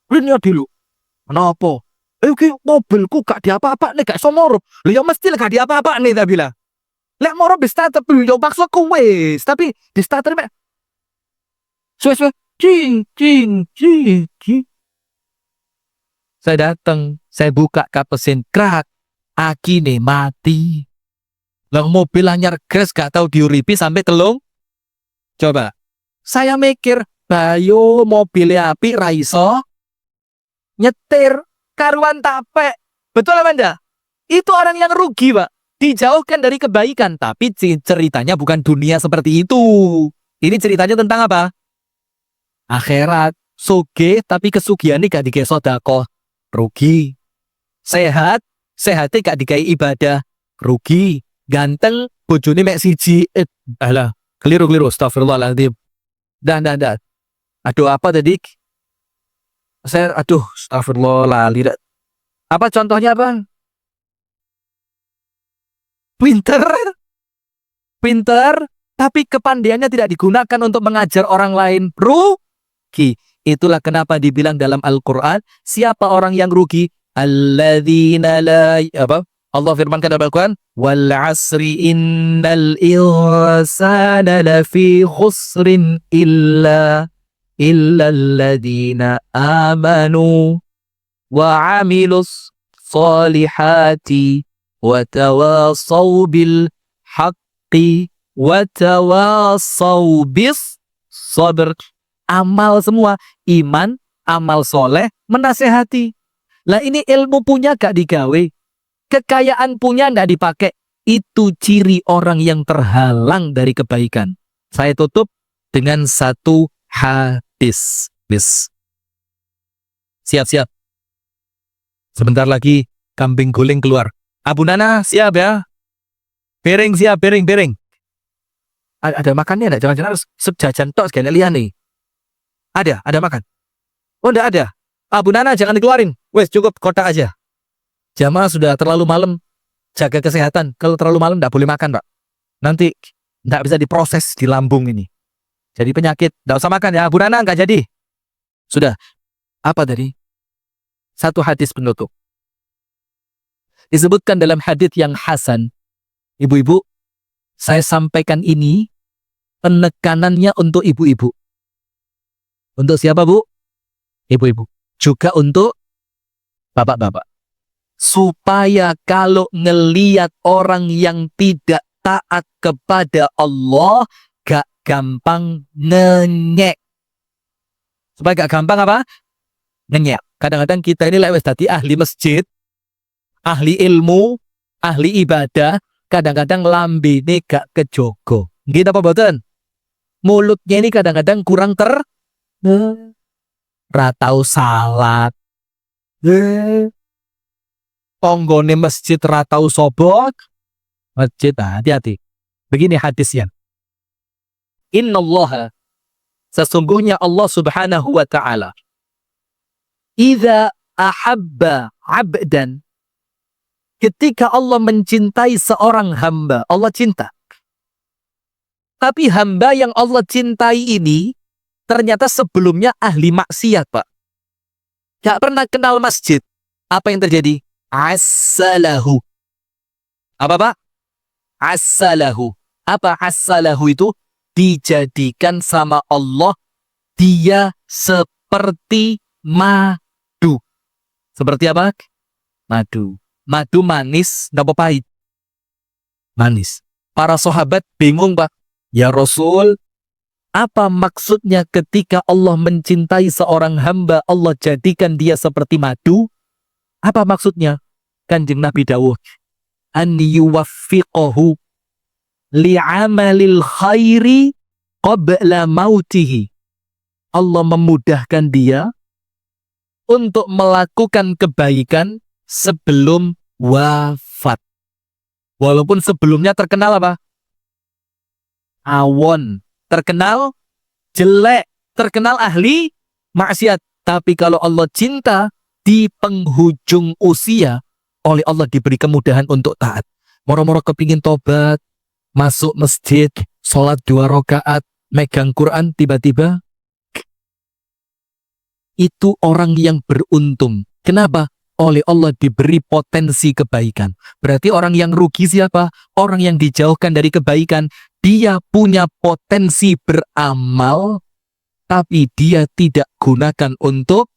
ini dulu. Kenapa? Mobilku gak diapa-apa nih, gak iso morup. Ya mesti gak diapa-apa nih, tak bilang. Lek morup di starter, yo maksudku wes. Tapi di starter, suwe-suwe. Cing. Saya datang, saya buka kap mesin, krak. Aki nih mati. Lah mobil anyar Grace gak tahu diuripi sampai telung. Coba. Saya mikir, bayo mobilnya api raiso nyetir karuan tapek. Betul apa Anda? Itu orang yang rugi, Pak. dijauhkan dari kebaikan. Tapi ceritanya bukan dunia seperti itu. Ini ceritanya tentang apa? Akhirat. Sugih tapi kesugihan gak dikai sedekah, rugi. Sehat, sehatnya gak dikai ibadah, rugi. Ganteng, bojone mek siji. Alah, keliru. Astagfirullahaladzim. Dah. Aduh, apa tadi? Astagfirullah, lali. Apa contohnya apa? Pinter, tapi kepandaiannya tidak digunakan untuk mengajar orang lain. Rugi. Itulah kenapa dibilang dalam Al-Quran, siapa orang yang rugi? Alladzina la... Apa? Allah firmankan dalam Al-Quran, wal asri innal insana lafi khusrin illa alladzina amanu wa amilus salihati wa tawasaw bil haqqi wa tawasaw bis sabr. Amal semua, iman, amal soleh, menasehati. Lah ini ilmu punya gak digawe, kekayaan punya gak dipakai. Itu ciri orang yang terhalang dari kebaikan. Saya tutup dengan satu hadis. Siap. Sebentar lagi kambing guling keluar. Abu Nana siap ya. Piring siap, piring. Ada makannya enggak? Jangan-jangan sejajan tok segala lian nih. Ada makan. Oh, enggak ada. Abu Nana jangan dikeluarin. Wes cukup kotak aja. Jamaah sudah terlalu malam. Jaga kesehatan. Kalau terlalu malam enggak boleh makan, Pak. Nanti enggak bisa diproses di lambung ini. Jadi penyakit. Enggak usah makan ya. Abu Nana enggak jadi. Sudah. Apa tadi? Satu hadis penutup. Disebutkan dalam hadis yang hasan. Ibu-ibu, saya sampaikan ini penekanannya untuk ibu-ibu. Untuk siapa, Bu? Ibu-ibu. Juga untuk bapak-bapak. Supaya kalau ngeliat orang yang tidak taat kepada Allah, gak gampang ngenyek. Supaya gak gampang apa? Ngenyek. Kadang-kadang kita ini lewat tadi ahli masjid, ahli ilmu, ahli ibadah, kadang-kadang lambene gak kejogo. Gitu apa boten? Mulutnya ini kadang-kadang kurang ratau salat. Ponggone masjid ratau sobok. Masjid, hati-hati. Begini hadisnya. Innallaha, sesungguhnya Allah subhanahu wa ta'ala, idza ahabba abdan, ketika Allah mencintai seorang hamba, Allah cinta. Tapi hamba yang Allah cintai ini ternyata sebelumnya ahli maksiat, Pak. Gak pernah kenal masjid. Apa yang terjadi? Assalahu. Apa, Pak? Assalahu. Apa assalahu itu? Dijadikan sama Allah dia seperti madu. Seperti apa? Madu. Madu manis, nggak pahit. Manis. Para sahabat bingung, Pak. Ya Rasul, apa maksudnya ketika Allah mencintai seorang hamba, Allah jadikan dia seperti madu? Apa maksudnya? Kanjeng Nabi dawuh, an yuwaffiqahu li'amalil khairi qabla mautihi. Allah memudahkan dia untuk melakukan kebaikan sebelum wafat. Walaupun sebelumnya terkenal apa? Awon. Terkenal jelek, terkenal ahli maksiat. Tapi kalau Allah cinta, di penghujung usia, oleh Allah diberi kemudahan untuk taat. Moro-moro kepingin tobat, masuk masjid, sholat 2 rakaat, megang Quran, tiba-tiba itu orang yang beruntung. Kenapa? Oleh Allah diberi potensi kebaikan. Berarti orang yang rugi siapa? Orang yang dijauhkan dari kebaikan. Dia punya potensi beramal, tapi dia tidak gunakan untuk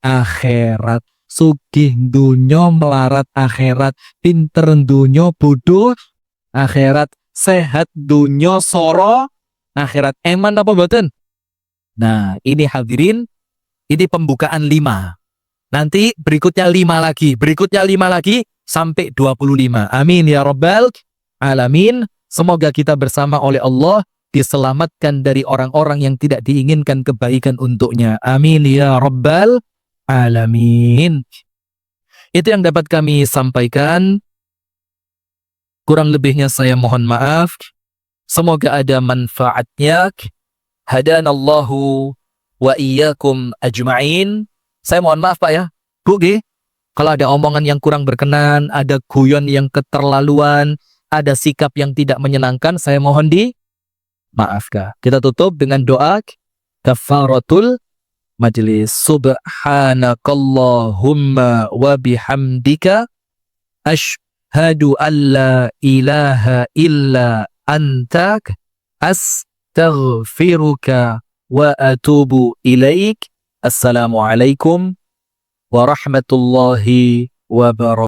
akhirat. Sugih dunyo melarat akhirat, pinter dunyo bodoh akhirat, sehat dunyo soro akhirat. Eman apa boten? Nah, ini hadirin, ini pembukaan 5. Nanti berikutnya 5 lagi, berikutnya 5 lagi, sampai 25. Amin ya rabbal alamin. Semoga kita bersama oleh Allah diselamatkan dari orang-orang yang tidak diinginkan kebaikan untuknya. Amin ya rabbal alamin. Itu yang dapat kami sampaikan. Kurang lebihnya saya mohon maaf. Semoga ada manfaatnya. Hadanallahu wa iyyakum ajma'in. Saya mohon maaf Pak ya. Bu G, kalau ada omongan yang kurang berkenan, ada guyon yang keterlaluan, ada sikap yang tidak menyenangkan, saya mohon dimaafkan. Kita tutup dengan doa kafaratul majlis. Subhanakallahumma wa bihamdika asyhadu an la ilaha illa antak astaghfiruka wa atubu ilaik. Assalamualaikum warahmatullahi wabarakatuh.